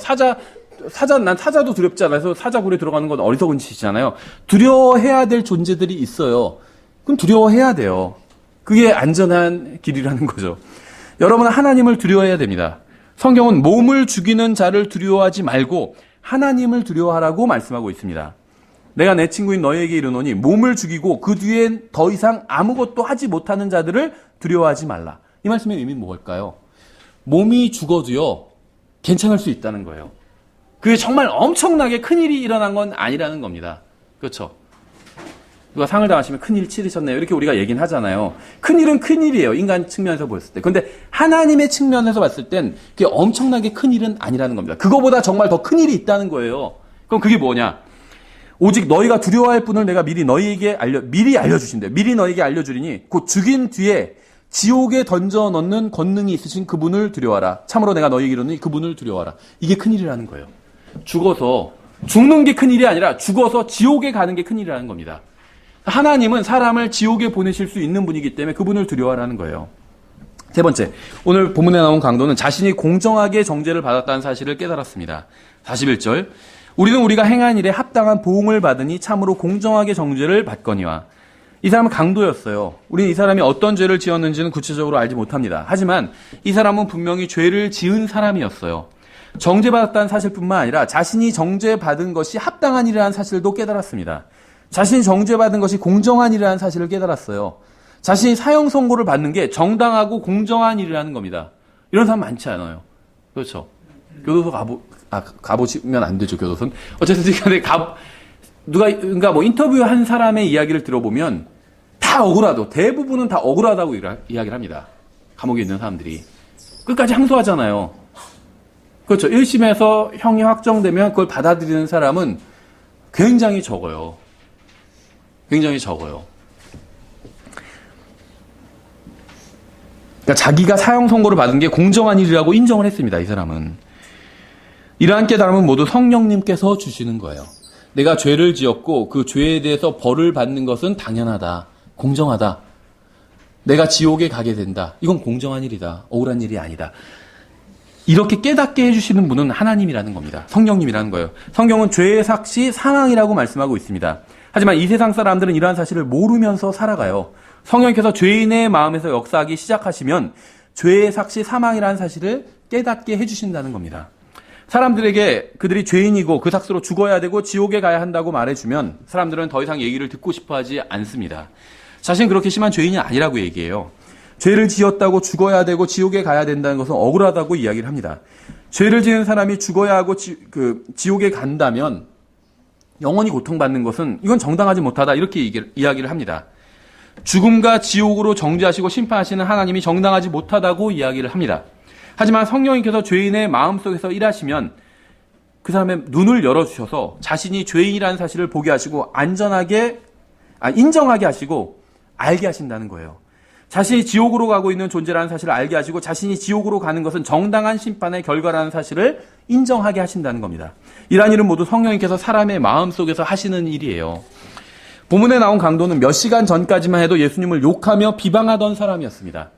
난 사자도 두렵지 않아서 사자굴에 들어가는 건 어리석은 짓이잖아요. 두려워해야 될 존재들이 있어요. 그럼 두려워해야 돼요. 그게 안전한 길이라는 거죠. 여러분은 하나님을 두려워해야 됩니다. 성경은 몸을 죽이는 자를 두려워하지 말고 하나님을 두려워하라고 말씀하고 있습니다. 내가 내 친구인 너희에게 이르노니 몸을 죽이고 그 뒤엔 더 이상 아무것도 하지 못하는 자들을 두려워하지 말라. 이 말씀의 의미는 뭘까요? 몸이 죽어도요 괜찮을 수 있다는 거예요. 그게 정말 엄청나게 큰일이 일어난 건 아니라는 겁니다. 그렇죠? 누가 상을 당하시면 큰일 치르셨네요. 이렇게 우리가 얘기는 하잖아요. 큰일은 큰일이에요. 인간 측면에서 보였을 때. 그런데 하나님의 측면에서 봤을 땐 그게 엄청나게 큰일은 아니라는 겁니다. 그거보다 정말 더 큰일이 있다는 거예요. 그럼 그게 뭐냐? 오직 너희가 두려워할 분을 내가 미리 알려주신대. 미리 너희에게 알려주리니 곧 죽인 뒤에 지옥에 던져 넣는 권능이 있으신 그분을 두려워하라. 참으로 내가 너희에게 이르노니 그분을 두려워하라. 이게 큰일이라는 거예요. 죽는 게 큰일이 아니라 죽어서 지옥에 가는 게 큰일이라는 겁니다. 하나님은 사람을 지옥에 보내실 수 있는 분이기 때문에 그분을 두려워하라는 거예요. 세 번째, 오늘 본문에 나온 강도는 자신이 공정하게 정죄를 받았다는 사실을 깨달았습니다. 41절, 우리는 우리가 행한 일에 합당한 보응을 받으니 참으로 공정하게 정죄를 받거니와. 이 사람은 강도였어요. 우리는 이 사람이 어떤 죄를 지었는지는 구체적으로 알지 못합니다. 하지만 이 사람은 분명히 죄를 지은 사람이었어요. 정죄받았다는 사실뿐만 아니라 자신이 정죄받은 것이 합당한 일이라는 사실도 깨달았습니다. 자신이 정죄받은 것이 공정한 일이라는 사실을 깨달았어요. 자신이 사형 선고를 받는 게 정당하고 공정한 일이라는 겁니다. 이런 사람 많지 않아요. 그렇죠? 교도소 가보시면 안 되죠, 교도소는. 어쨌든 간에 그러니까 뭐 인터뷰한 사람의 이야기를 들어보면 다 억울하도, 대부분은 다 억울하다고 이야기를 합니다. 감옥에 있는 사람들이. 끝까지 항소하잖아요. 그렇죠. 1심에서 형이 확정되면 그걸 받아들이는 사람은 굉장히 적어요. 굉장히 적어요. 그러니까 자기가 사형 선고를 받은 게 공정한 일이라고 인정을 했습니다. 이 사람은. 이러한 깨달음은 모두 성령님께서 주시는 거예요. 내가 죄를 지었고 그 죄에 대해서 벌을 받는 것은 당연하다. 공정하다. 내가 지옥에 가게 된다. 이건 공정한 일이다. 억울한 일이 아니다. 이렇게 깨닫게 해주시는 분은 하나님이라는 겁니다. 성령님이라는 거예요. 성경은 죄의 삭시 사망이라고 말씀하고 있습니다. 하지만 이 세상 사람들은 이러한 사실을 모르면서 살아가요. 성령께서 죄인의 마음에서 역사하기 시작하시면 죄의 삭시 사망이라는 사실을 깨닫게 해주신다는 겁니다. 사람들에게 그들이 죄인이고 그 삭스로 죽어야 되고 지옥에 가야 한다고 말해주면 사람들은 더 이상 얘기를 듣고 싶어하지 않습니다. 자신은 그렇게 심한 죄인이 아니라고 얘기해요. 죄를 지었다고 죽어야 되고 지옥에 가야 된다는 것은 억울하다고 이야기를 합니다. 죄를 지은 사람이 죽어야 하고 지옥에 간다면 영원히 고통받는 것은 이건 정당하지 못하다 이렇게 이야기를 합니다. 죽음과 지옥으로 정죄하시고 심판하시는 하나님이 정당하지 못하다고 이야기를 합니다. 하지만 성령님께서 죄인의 마음속에서 일하시면 그 사람의 눈을 열어주셔서 자신이 죄인이라는 사실을 보게 하시고 인정하게 하시고 알게 하신다는 거예요. 자신이 지옥으로 가고 있는 존재라는 사실을 알게 하시고 자신이 지옥으로 가는 것은 정당한 심판의 결과라는 사실을 인정하게 하신다는 겁니다. 이러한 일은 모두 성령님께서 사람의 마음속에서 하시는 일이에요. 본문에 나온 강도는 몇 시간 전까지만 해도 예수님을 욕하며 비방하던 사람이었습니다.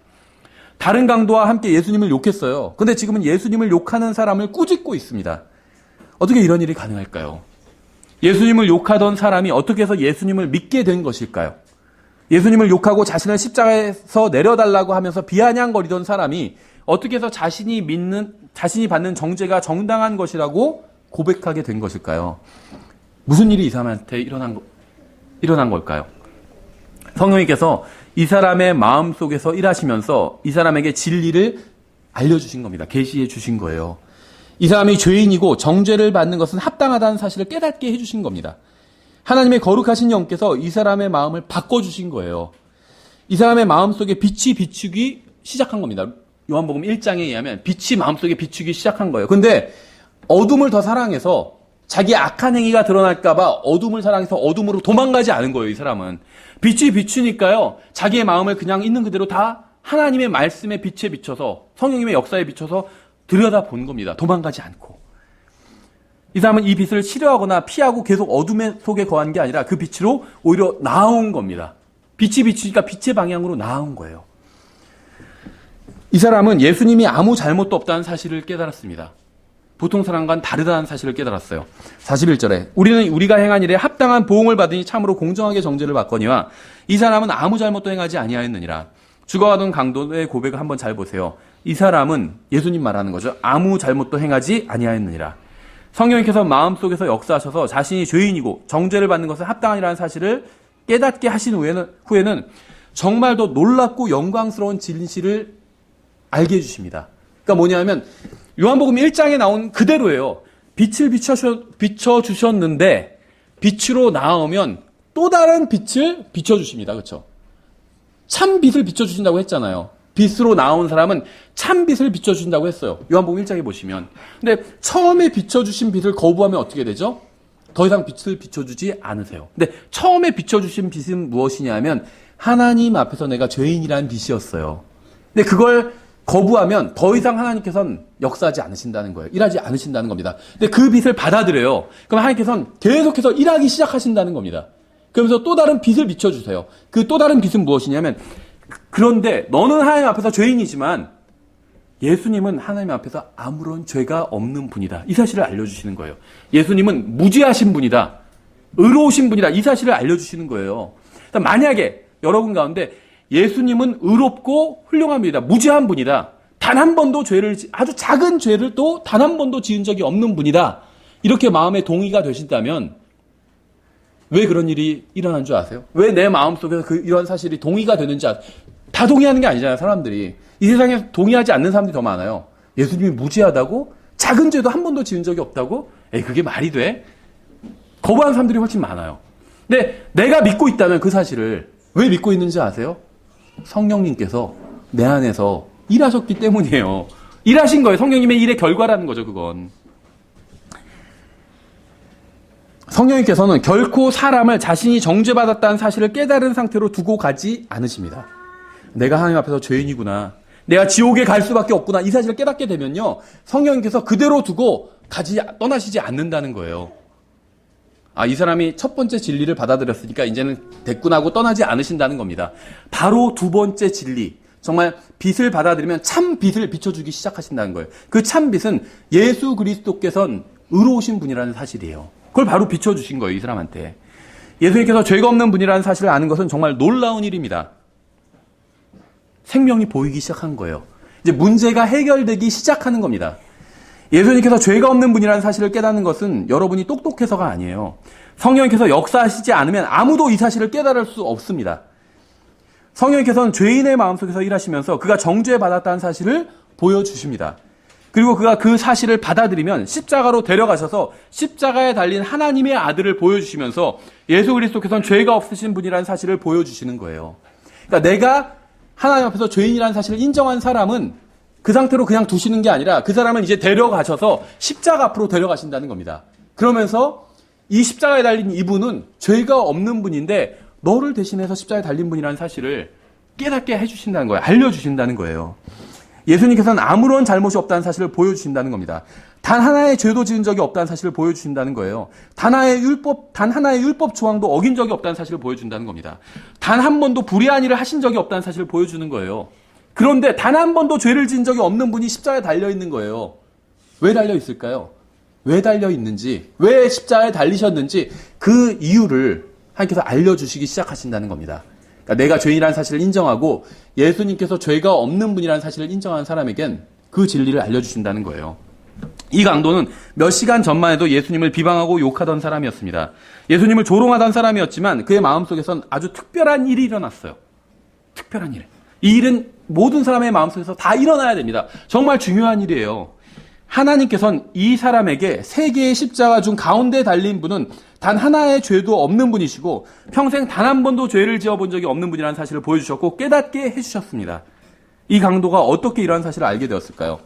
다른 강도와 함께 예수님을 욕했어요. 근데 지금은 예수님을 욕하는 사람을 꾸짖고 있습니다. 어떻게 이런 일이 가능할까요? 예수님을 욕하던 사람이 어떻게 해서 예수님을 믿게 된 것일까요? 예수님을 욕하고 자신을 십자가에서 내려달라고 하면서 비아냥거리던 사람이 어떻게 해서 자신이 받는 정죄가 정당한 것이라고 고백하게 된 것일까요? 무슨 일이 이 사람한테 일어난 걸까요? 성령님께서 이 사람의 마음 속에서 일하시면서 이 사람에게 진리를 알려주신 겁니다. 계시해 주신 거예요. 이 사람이 죄인이고 정죄를 받는 것은 합당하다는 사실을 깨닫게 해주신 겁니다. 하나님의 거룩하신 영께서 이 사람의 마음을 바꿔주신 거예요. 이 사람의 마음속에 빛이 비추기 시작한 겁니다. 요한복음 1장에 의하면 빛이 마음속에 비추기 시작한 거예요. 근데 어둠을 더 사랑해서 자기 악한 행위가 드러날까봐 어둠을 사랑해서 어둠으로 도망가지 않은 거예요. 이 사람은. 빛이 비추니까요. 자기의 마음을 그냥 있는 그대로 다 하나님의 말씀의 빛에 비춰서 성령님의 역사에 비춰서 들여다본 겁니다. 도망가지 않고. 이 사람은 이 빛을 싫어하거나 피하고 계속 어둠 속에 거한 게 아니라 그 빛으로 오히려 나아온 겁니다. 빛이 비추니까 빛의 방향으로 나아온 거예요. 이 사람은 예수님이 아무 잘못도 없다는 사실을 깨달았습니다. 보통 사람과는 다르다는 사실을 깨달았어요. 41절에 우리는 우리가 행한 일에 합당한 보응을 받으니 참으로 공정하게 정죄를 받거니와 이 사람은 아무 잘못도 행하지 아니하였느니라. 죽어가던 강도의 고백을 한번 잘 보세요. 이 사람은 예수님 말하는 거죠. 아무 잘못도 행하지 아니하였느니라. 성령님께서 마음속에서 역사하셔서 자신이 죄인이고 정죄를 받는 것은 합당하니라는 사실을 깨닫게 하신 후에는 정말 더 놀랍고 영광스러운 진실을 알게 해주십니다. 그러니까 뭐냐면 요한복음 1장에 나온 그대로예요. 빛을 비춰주셨는데 빛으로 나오면 또 다른 빛을 비춰주십니다. 그렇죠? 참 빛을 비춰주신다고 했잖아요. 빛으로 나온 사람은 참 빛을 비춰주신다고 했어요. 요한복음 1장에 보시면. 근데 처음에 비춰주신 빛을 거부하면 어떻게 되죠? 더 이상 빛을 비춰주지 않으세요. 근데 처음에 비춰주신 빛은 무엇이냐면 하나님 앞에서 내가 죄인이라는 빛이었어요. 근데 그걸 거부하면 더 이상 하나님께서는 역사하지 않으신다는 거예요. 일하지 않으신다는 겁니다. 근데 그 빛을 받아들여요. 그럼 하나님께서는 계속해서 일하기 시작하신다는 겁니다. 그러면서 또 다른 빛을 비춰주세요. 그 또 다른 빛은 무엇이냐면 그런데 너는 하나님 앞에서 죄인이지만 예수님은 하나님 앞에서 아무런 죄가 없는 분이다. 이 사실을 알려주시는 거예요. 예수님은 무죄하신 분이다. 의로우신 분이다. 이 사실을 알려주시는 거예요. 만약에 여러분 가운데 예수님은 의롭고 훌륭한 분이다. 무죄한 분이다. 단 한 번도 아주 작은 죄를 또 단 한 번도 지은 적이 없는 분이다. 이렇게 마음에 동의가 되신다면 왜 그런 일이 일어난 줄 아세요? 왜 내 마음속에서 이런 사실이 동의가 되는지 아세요? 다 동의하는 게 아니잖아요, 사람들이. 이 세상에 동의하지 않는 사람들이 더 많아요. 예수님이 무죄하다고? 작은 죄도 한 번도 지은 적이 없다고? 에이, 그게 말이 돼? 거부하는 사람들이 훨씬 많아요. 근데 내가 믿고 있다면 그 사실을 왜 믿고 있는지 아세요? 성령님께서 내 안에서 일하셨기 때문이에요. 일하신 거예요. 성령님의 일의 결과라는 거죠, 그건. 성령님께서는 결코 사람을 자신이 정죄받았다는 사실을 깨달은 상태로 두고 가지 않으십니다. 내가 하나님 앞에서 죄인이구나. 내가 지옥에 갈 수밖에 없구나. 이 사실을 깨닫게 되면요. 성령님께서 그대로 두고 떠나시지 않는다는 거예요. 이 사람이 첫 번째 진리를 받아들였으니까 이제는 됐군 하고 떠나지 않으신다는 겁니다. 바로 두 번째 진리, 정말 빛을 받아들이면 참 빛을 비춰주기 시작하신다는 거예요. 그 참 빛은 예수 그리스도께서는 의로우신 분이라는 사실이에요. 그걸 바로 비춰주신 거예요, 이 사람한테. 예수님께서 죄가 없는 분이라는 사실을 아는 것은 정말 놀라운 일입니다. 생명이 보이기 시작한 거예요. 이제 문제가 해결되기 시작하는 겁니다. 예수님께서 죄가 없는 분이라는 사실을 깨닫는 것은 여러분이 똑똑해서가 아니에요. 성령님께서 역사하시지 않으면 아무도 이 사실을 깨달을 수 없습니다. 성령님께서는 죄인의 마음속에서 일하시면서 그가 정죄받았다는 사실을 보여주십니다. 그리고 그가 그 사실을 받아들이면 십자가로 데려가셔서 십자가에 달린 하나님의 아들을 보여주시면서 예수 그리스도께서는 죄가 없으신 분이라는 사실을 보여주시는 거예요. 그러니까 내가 하나님 앞에서 죄인이라는 사실을 인정한 사람은 그 상태로 그냥 두시는 게 아니라 그 사람은 이제 데려가셔서 십자가 앞으로 데려가신다는 겁니다. 그러면서 이 십자가에 달린 이분은 죄가 없는 분인데 너를 대신해서 십자가에 달린 분이라는 사실을 깨닫게 해주신다는 거예요. 알려주신다는 거예요. 예수님께서는 아무런 잘못이 없다는 사실을 보여주신다는 겁니다. 단 하나의 죄도 지은 적이 없다는 사실을 보여주신다는 거예요. 단 하나의 율법 조항도 어긴 적이 없다는 사실을 보여준다는 겁니다. 단 한 번도 불의한 일을 하신 적이 없다는 사실을 보여주는 거예요. 그런데 단 한 번도 죄를 지은 적이 없는 분이 십자가에 달려 있는 거예요. 왜 달려 있을까요? 왜 달려 있는지, 왜 십자가에 달리셨는지 그 이유를 하나님께서 알려주시기 시작하신다는 겁니다. 그러니까 내가 죄인이라는 사실을 인정하고 예수님께서 죄가 없는 분이라는 사실을 인정한 사람에겐 그 진리를 알려주신다는 거예요. 이 강도는 몇 시간 전만 해도 예수님을 비방하고 욕하던 사람이었습니다. 예수님을 조롱하던 사람이었지만 그의 마음속에선 아주 특별한 일이 일어났어요. 특별한 일. 이 일은 모든 사람의 마음속에서 다 일어나야 됩니다. 정말 중요한 일이에요. 하나님께서는 이 사람에게 세 개의 십자가 중 가운데 달린 분은 단 하나의 죄도 없는 분이시고 평생 단 한 번도 죄를 지어본 적이 없는 분이라는 사실을 보여주셨고 깨닫게 해주셨습니다. 이 강도가 어떻게 이러한 사실을 알게 되었을까요?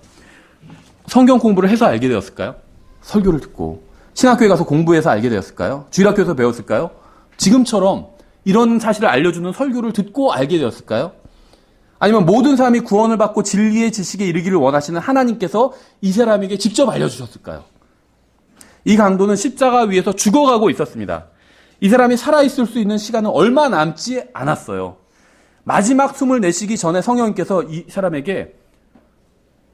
성경 공부를 해서 알게 되었을까요? 설교를 듣고 신학교에 가서 공부해서 알게 되었을까요? 주일학교에서 배웠을까요? 지금처럼 이런 사실을 알려주는 설교를 듣고 알게 되었을까요? 아니면 모든 사람이 구원을 받고 진리의 지식에 이르기를 원하시는 하나님께서 이 사람에게 직접 알려주셨을까요? 이 강도는 십자가 위에서 죽어가고 있었습니다. 이 사람이 살아있을 수 있는 시간은 얼마 남지 않았어요. 마지막 숨을 내쉬기 전에 성령님께서 이 사람에게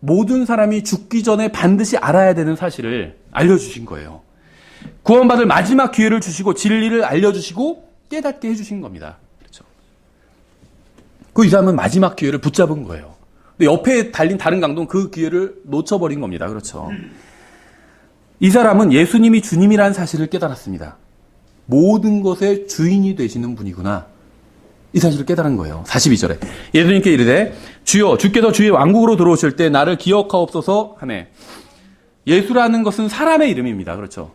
모든 사람이 죽기 전에 반드시 알아야 되는 사실을 알려주신 거예요. 구원받을 마지막 기회를 주시고 진리를 알려주시고 깨닫게 해주신 겁니다. 그렇죠. 이 사람은 마지막 기회를 붙잡은 거예요. 근데 옆에 달린 다른 강도는 그 기회를 놓쳐버린 겁니다. 그렇죠. 이 사람은 예수님이 주님이라는 사실을 깨달았습니다. 모든 것의 주인이 되시는 분이구나. 이 사실을 깨달은 거예요. 42절에 예수님께 이르되 주여 주께서 주의 왕국으로 들어오실 때 나를 기억하옵소서 하매 예수라는 것은 사람의 이름입니다. 그렇죠.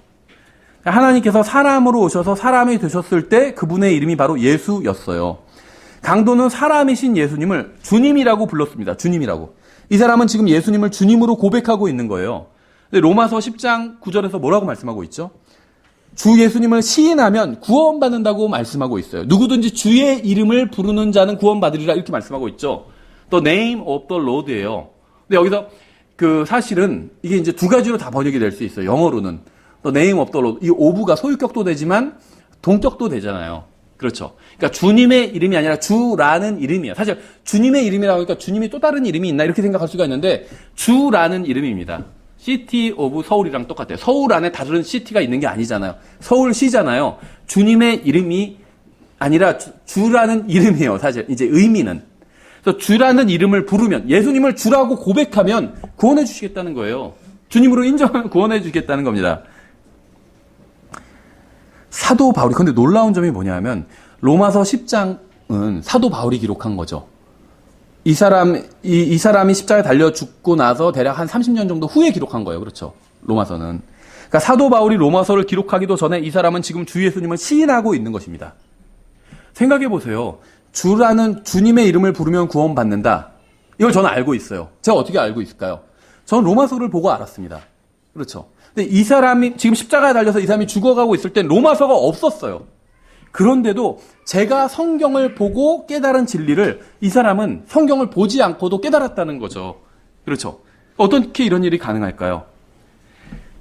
하나님께서 사람으로 오셔서 사람이 되셨을 때 그분의 이름이 바로 예수였어요. 강도는 사람이신 예수님을 주님이라고 불렀습니다. 주님이라고. 이 사람은 지금 예수님을 주님으로 고백하고 있는 거예요. 근데 로마서 10장 9절에서 뭐라고 말씀하고 있죠? 주 예수님을 시인하면 구원받는다고 말씀하고 있어요. 누구든지 주의 이름을 부르는 자는 구원받으리라 이렇게 말씀하고 있죠. The name of the Lord예요. 근데 여기서 그 사실은 이게 이제 두 가지로 다 번역이 될 수 있어요. 영어로는 The name of the Lord. 이 of가 소유격도 되지만 동격도 되잖아요. 그렇죠. 그러니까 주님의 이름이 아니라 주라는 이름이에요. 사실 주님의 이름이라고 하니까 주님이 또 다른 이름이 있나 이렇게 생각할 수가 있는데 주라는 이름입니다. 시티 오브 서울이랑 똑같아요. 서울 안에 다른 시티가 있는 게 아니잖아요. 서울시잖아요. 주님의 이름이 아니라 주라는 이름이에요. 사실 이제 의미는. 그래서 주라는 이름을 부르면 예수님을 주라고 고백하면 구원해 주시겠다는 거예요. 주님으로 인정하면 구원해 주시겠다는 겁니다. 사도 바울이 근데 놀라운 점이 뭐냐면 로마서 10장은 사도 바울이 기록한 거죠. 이 사람이 십자가에 달려 죽고 나서 대략 한 30년 정도 후에 기록한 거예요. 그렇죠. 로마서는. 그러니까 사도 바울이 로마서를 기록하기도 전에 이 사람은 지금 주 예수님을 시인하고 있는 것입니다. 생각해 보세요. 주라는 주님의 이름을 부르면 구원받는다. 이걸 저는 알고 있어요. 제가 어떻게 알고 있을까요? 저는 로마서를 보고 알았습니다. 그렇죠. 근데 이 사람이 지금 십자가에 달려서 이 사람이 죽어가고 있을 땐 로마서가 없었어요. 그런데도 제가 성경을 보고 깨달은 진리를 이 사람은 성경을 보지 않고도 깨달았다는 거죠. 그렇죠. 어떻게 이런 일이 가능할까요?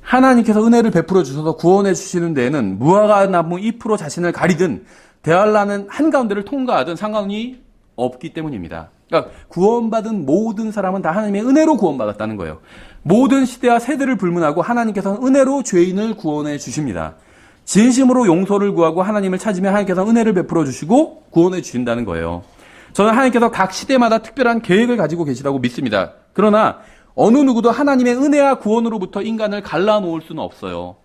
하나님께서 은혜를 베풀어 주셔서 구원해 주시는 데에는 무화과 나무 잎으로 자신을 가리든 대환란은 한가운데를 통과하든 상관이 없기 때문입니다. 그러니까 구원받은 모든 사람은 다 하나님의 은혜로 구원받았다는 거예요. 모든 시대와 세대를 불문하고 하나님께서는 은혜로 죄인을 구원해 주십니다. 진심으로 용서를 구하고 하나님을 찾으면 하나님께서 은혜를 베풀어 주시고 구원해 주신다는 거예요. 저는 하나님께서 각 시대마다 특별한 계획을 가지고 계시다고 믿습니다. 그러나 어느 누구도 하나님의 은혜와 구원으로부터 인간을 갈라놓을 수는 없어요.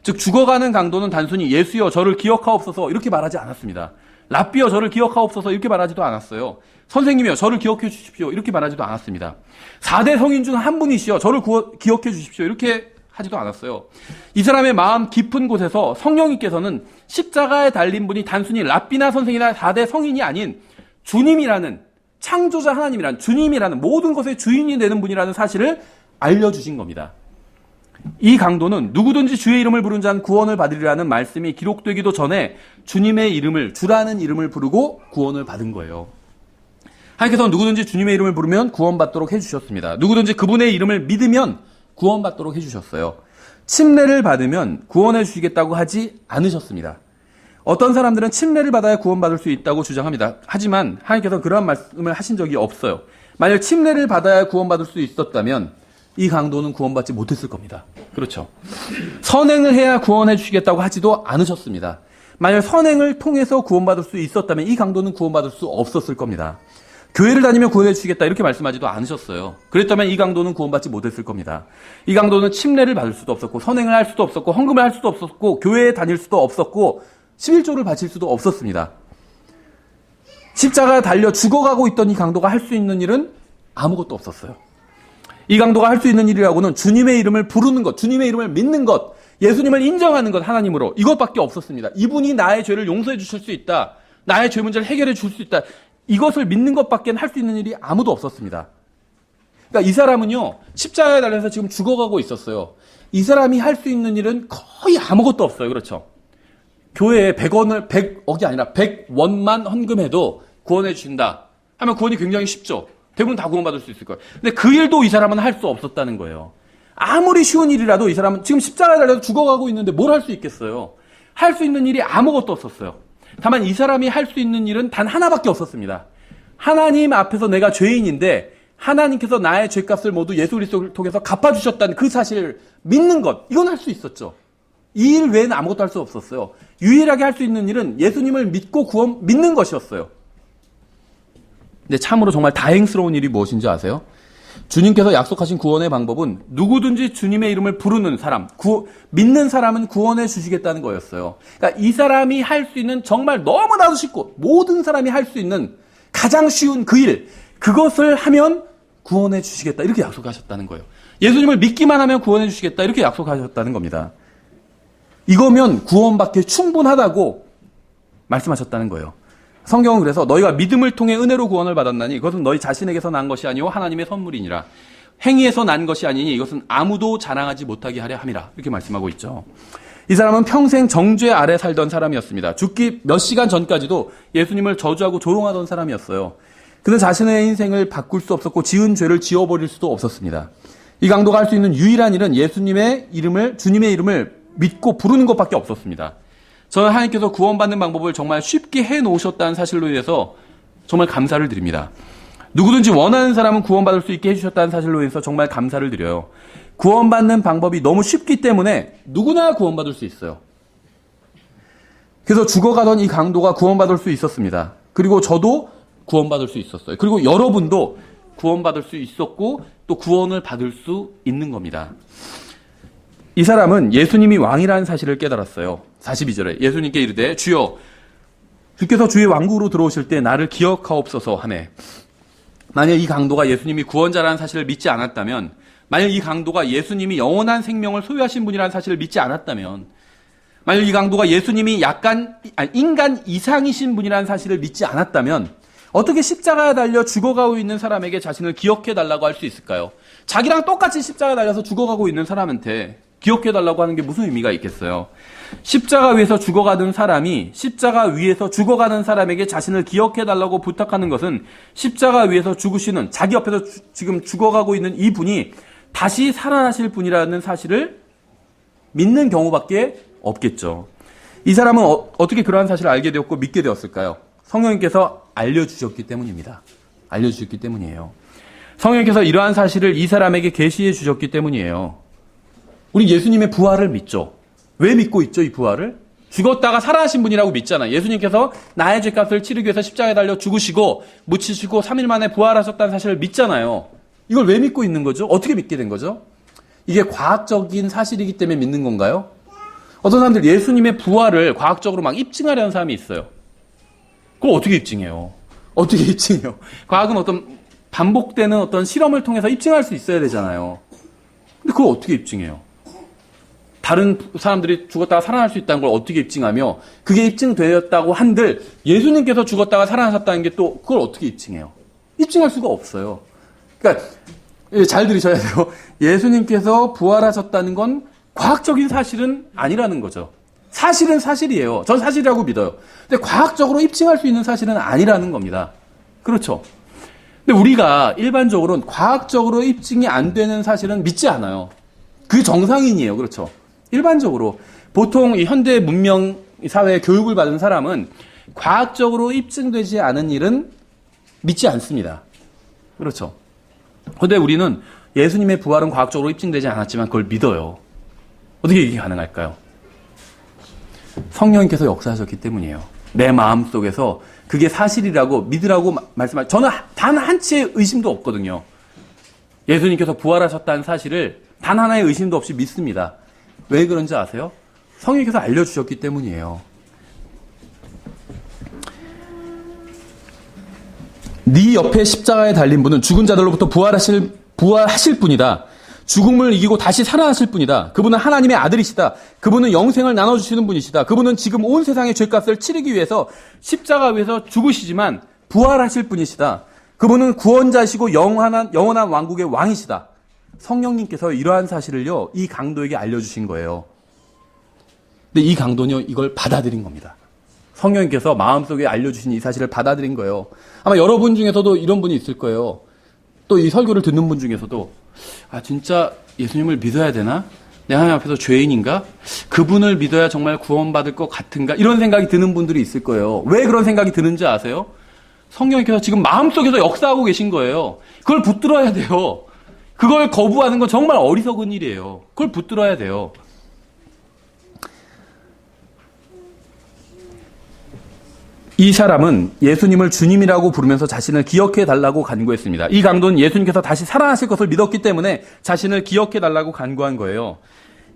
즉 죽어가는 강도는 단순히 예수여 저를 기억하옵소서 이렇게 말하지 않았습니다. 랍비여 저를 기억하옵소서 이렇게 말하지도 않았어요. 선생님이여 저를 기억해 주십시오 이렇게 말하지도 않았습니다. 4대 성인 중 한 분이시여 저를 기억해 주십시오 이렇게 하지도 않았어요. 이 사람의 마음 깊은 곳에서 성령님께서는 십자가에 달린 분이 단순히 랍비나 선생이나 4대 성인이 아닌 주님이라는 창조자 하나님이라는 주님이라는 모든 것의 주인이 되는 분이라는 사실을 알려주신 겁니다. 이 강도는 누구든지 주의 이름을 부른 자는 구원을 받으리라는 말씀이 기록되기도 전에 주님의 이름을 주라는 이름을 부르고 구원을 받은 거예요. 하나님께서는 누구든지 주님의 이름을 부르면 구원받도록 해주셨습니다. 누구든지 그분의 이름을 믿으면 구원받도록 해주셨어요. 침례를 받으면 구원해 주시겠다고 하지 않으셨습니다. 어떤 사람들은 침례를 받아야 구원받을 수 있다고 주장합니다. 하지만 하나님께서 그러한 말씀을 하신 적이 없어요. 만약 침례를 받아야 구원받을 수 있었다면 이 강도는 구원받지 못했을 겁니다. 그렇죠. 선행을 해야 구원해 주시겠다고 하지도 않으셨습니다. 만약 선행을 통해서 구원받을 수 있었다면 이 강도는 구원받을 수 없었을 겁니다. 교회를 다니면 구원해 주시겠다 이렇게 말씀하지도 않으셨어요. 그랬다면 이 강도는 구원받지 못했을 겁니다. 이 강도는 침례를 받을 수도 없었고 선행을 할 수도 없었고 헌금을 할 수도 없었고 교회에 다닐 수도 없었고 11조를 바칠 수도 없었습니다. 십자가에 달려 죽어가고 있던 이 강도가 할 수 있는 일은 아무것도 없었어요. 이 강도가 할 수 있는 일이라고는 주님의 이름을 부르는 것, 주님의 이름을 믿는 것, 예수님을 인정하는 것 하나님으로 이것밖에 없었습니다. 이분이 나의 죄를 용서해 주실 수 있다. 나의 죄 문제를 해결해 줄 수 있다. 이것을 믿는 것밖에 할 수 있는 일이 아무도 없었습니다. 그러니까 이 사람은요. 십자가에 달려서 지금 죽어가고 있었어요. 이 사람이 할 수 있는 일은 거의 아무것도 없어요. 그렇죠? 교회에 100억이 아니라 100원만 헌금해도 구원해 주신다 하면 구원이 굉장히 쉽죠. 대부분 다 구원받을 수 있을 거예요. 근데 그 일도 이 사람은 할 수 없었다는 거예요. 아무리 쉬운 일이라도 이 사람은 지금 십자가에 달려서 죽어가고 있는데 뭘 할 수 있겠어요. 할 수 있는 일이 아무것도 없었어요. 다만 이 사람이 할 수 있는 일은 단 하나밖에 없었습니다. 하나님 앞에서 내가 죄인인데 하나님께서 나의 죄값을 모두 예수 그리스도를 통해서 갚아주셨다는 그 사실을 믿는 것, 이건 할 수 있었죠. 이 일 외에는 아무것도 할 수 없었어요. 유일하게 할 수 있는 일은 예수님을 믿고 믿는 것이었어요. 근데 참으로 정말 다행스러운 일이 무엇인지 아세요? 주님께서 약속하신 구원의 방법은 누구든지 주님의 이름을 부르는 사람, 믿는 사람은 구원해 주시겠다는 거였어요. 그러니까 이 사람이 할 수 있는 정말 너무나도 쉽고 모든 사람이 할 수 있는 가장 쉬운 그 일, 그것을 하면 구원해 주시겠다 이렇게 약속하셨다는 거예요. 예수님을 믿기만 하면 구원해 주시겠다 이렇게 약속하셨다는 겁니다. 이거면 구원받기에 충분하다고 말씀하셨다는 거예요. 성경은 그래서 너희가 믿음을 통해 은혜로 구원을 받았나니 그것은 너희 자신에게서 난 것이 아니오 하나님의 선물이니라. 행위에서 난 것이 아니니 이것은 아무도 자랑하지 못하게 하려 함이라. 이렇게 말씀하고 있죠. 이 사람은 평생 정죄 아래 살던 사람이었습니다. 죽기 몇 시간 전까지도 예수님을 저주하고 조롱하던 사람이었어요. 그는 자신의 인생을 바꿀 수 없었고 지은 죄를 지워버릴 수도 없었습니다. 이 강도가 할 수 있는 유일한 일은 주님의 이름을 믿고 부르는 것밖에 없었습니다. 저는 하나님께서 구원받는 방법을 정말 쉽게 해놓으셨다는 사실로 인해서 정말 감사를 드립니다. 누구든지 원하는 사람은 구원받을 수 있게 해주셨다는 사실로 인해서 정말 감사를 드려요. 구원받는 방법이 너무 쉽기 때문에 누구나 구원받을 수 있어요. 그래서 죽어가던 이 강도가 구원받을 수 있었습니다. 그리고 저도 구원받을 수 있었어요. 그리고 여러분도 구원받을 수 있었고 또 구원을 받을 수 있는 겁니다. 이 사람은 예수님이 왕이라는 사실을 깨달았어요. 42절에 예수님께 이르되 주여 주께서 주의 왕국으로 들어오실 때 나를 기억하옵소서 하매, 만약 이 강도가 예수님이 구원자라는 사실을 믿지 않았다면, 만약 이 강도가 예수님이 영원한 생명을 소유하신 분이라는 사실을 믿지 않았다면, 만약 이 강도가 예수님이 인간 이상이신 분이라는 사실을 믿지 않았다면 어떻게 십자가에 달려 죽어가고 있는 사람에게 자신을 기억해달라고 할 수 있을까요? 자기랑 똑같이 십자가에 달려서 죽어가고 있는 사람한테 기억해달라고 하는 게 무슨 의미가 있겠어요? 십자가 위에서 죽어가는 사람이 십자가 위에서 죽어가는 사람에게 자신을 기억해달라고 부탁하는 것은 십자가 위에서 죽으시는, 자기 옆에서 지금 죽어가고 있는 이 분이 다시 살아나실 분이라는 사실을 믿는 경우밖에 없겠죠. 이 사람은 어떻게 그러한 사실을 알게 되었고 믿게 되었을까요? 성령님께서 알려주셨기 때문입니다. 알려주셨기 때문이에요. 성령님께서 이러한 사실을 이 사람에게 계시해 주셨기 때문이에요. 우리 예수님의 부활을 믿죠. 왜 믿고 있죠, 이 부활을? 죽었다가 살아나신 분이라고 믿잖아요. 예수님께서 나의 죄값을 치르기 위해서 십자가에 달려 죽으시고 묻히시고 3일 만에 부활하셨다는 사실을 믿잖아요. 이걸 왜 믿고 있는 거죠? 어떻게 믿게 된 거죠? 이게 과학적인 사실이기 때문에 믿는 건가요? 어떤 사람들 예수님의 부활을 과학적으로 막 입증하려는 사람이 있어요. 그걸 어떻게 입증해요? 어떻게 입증해요? 과학은 어떤 반복되는 어떤 실험을 통해서 입증할 수 있어야 되잖아요. 근데 그걸 어떻게 입증해요? 다른 사람들이 죽었다가 살아날 수 있다는 걸 어떻게 입증하며 그게 입증되었다고 한들 예수님께서 죽었다가 살아나셨다는 게 또 그걸 어떻게 입증해요? 입증할 수가 없어요. 그러니까 잘 들으셔야 돼요. 예수님께서 부활하셨다는 건 과학적인 사실은 아니라는 거죠. 사실은 사실이에요. 전 사실이라고 믿어요. 근데 과학적으로 입증할 수 있는 사실은 아니라는 겁니다. 그렇죠. 근데 우리가 일반적으로는 과학적으로 입증이 안 되는 사실은 믿지 않아요. 그게 정상인이에요. 그렇죠. 일반적으로 보통 이 현대 문명 사회에 교육을 받은 사람은 과학적으로 입증되지 않은 일은 믿지 않습니다. 그렇죠. 그런데 우리는 예수님의 부활은 과학적으로 입증되지 않았지만 그걸 믿어요. 어떻게 이게 가능할까요? 성령님께서 역사하셨기 때문이에요. 내 마음속에서 그게 사실이라고 믿으라고 말씀하시죠. 저는 단 한치의 의심도 없거든요. 예수님께서 부활하셨다는 사실을 단 하나의 의심도 없이 믿습니다. 왜 그런지 아세요? 성령께서 알려주셨기 때문이에요. 네 옆에 십자가에 달린 분은 죽은 자들로부터 부활하실 분이다. 죽음을 이기고 다시 살아나실 분이다. 그분은 하나님의 아들이시다. 그분은 영생을 나눠주시는 분이시다. 그분은 지금 온 세상의 죄값을 치르기 위해서 십자가 위에서 죽으시지만 부활하실 분이시다. 그분은 구원자시고 영원한 왕국의 왕이시다. 성령님께서 이러한 사실을요, 이 강도에게 알려주신 거예요. 근데 이 강도는요, 이걸 받아들인 겁니다. 성령님께서 마음속에 알려주신 이 사실을 받아들인 거예요. 아마 여러분 중에서도 이런 분이 있을 거예요. 또 이 설교를 듣는 분 중에서도 진짜 예수님을 믿어야 되나? 내 하나님 앞에서 죄인인가? 그분을 믿어야 정말 구원받을 것 같은가? 이런 생각이 드는 분들이 있을 거예요. 왜 그런 생각이 드는지 아세요? 성령님께서 지금 마음속에서 역사하고 계신 거예요. 그걸 붙들어야 돼요. 그걸 거부하는 건 정말 어리석은 일이에요. 그걸 붙들어야 돼요. 이 사람은 예수님을 주님이라고 부르면서 자신을 기억해 달라고 간구했습니다. 이 강도는 예수님께서 다시 살아나실 것을 믿었기 때문에 자신을 기억해 달라고 간구한 거예요.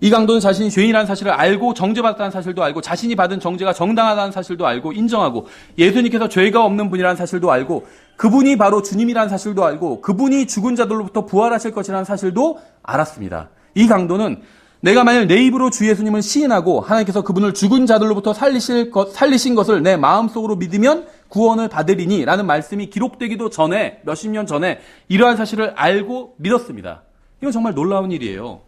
이 강도는 자신이 죄인이라는 사실을 알고 정죄받았다는 사실도 알고 자신이 받은 정죄가 정당하다는 사실도 알고 인정하고 예수님께서 죄가 없는 분이라는 사실도 알고 그분이 바로 주님이라는 사실도 알고 그분이 죽은 자들로부터 부활하실 것이라는 사실도 알았습니다. 이 강도는 내가 만일 내 입으로 주 예수님을 시인하고 하나님께서 그분을 죽은 자들로부터 살리신 것을 내 마음속으로 믿으면 구원을 받으리니 라는 말씀이 기록되기도 전에 몇십 년 전에 이러한 사실을 알고 믿었습니다. 이건 정말 놀라운 일이에요.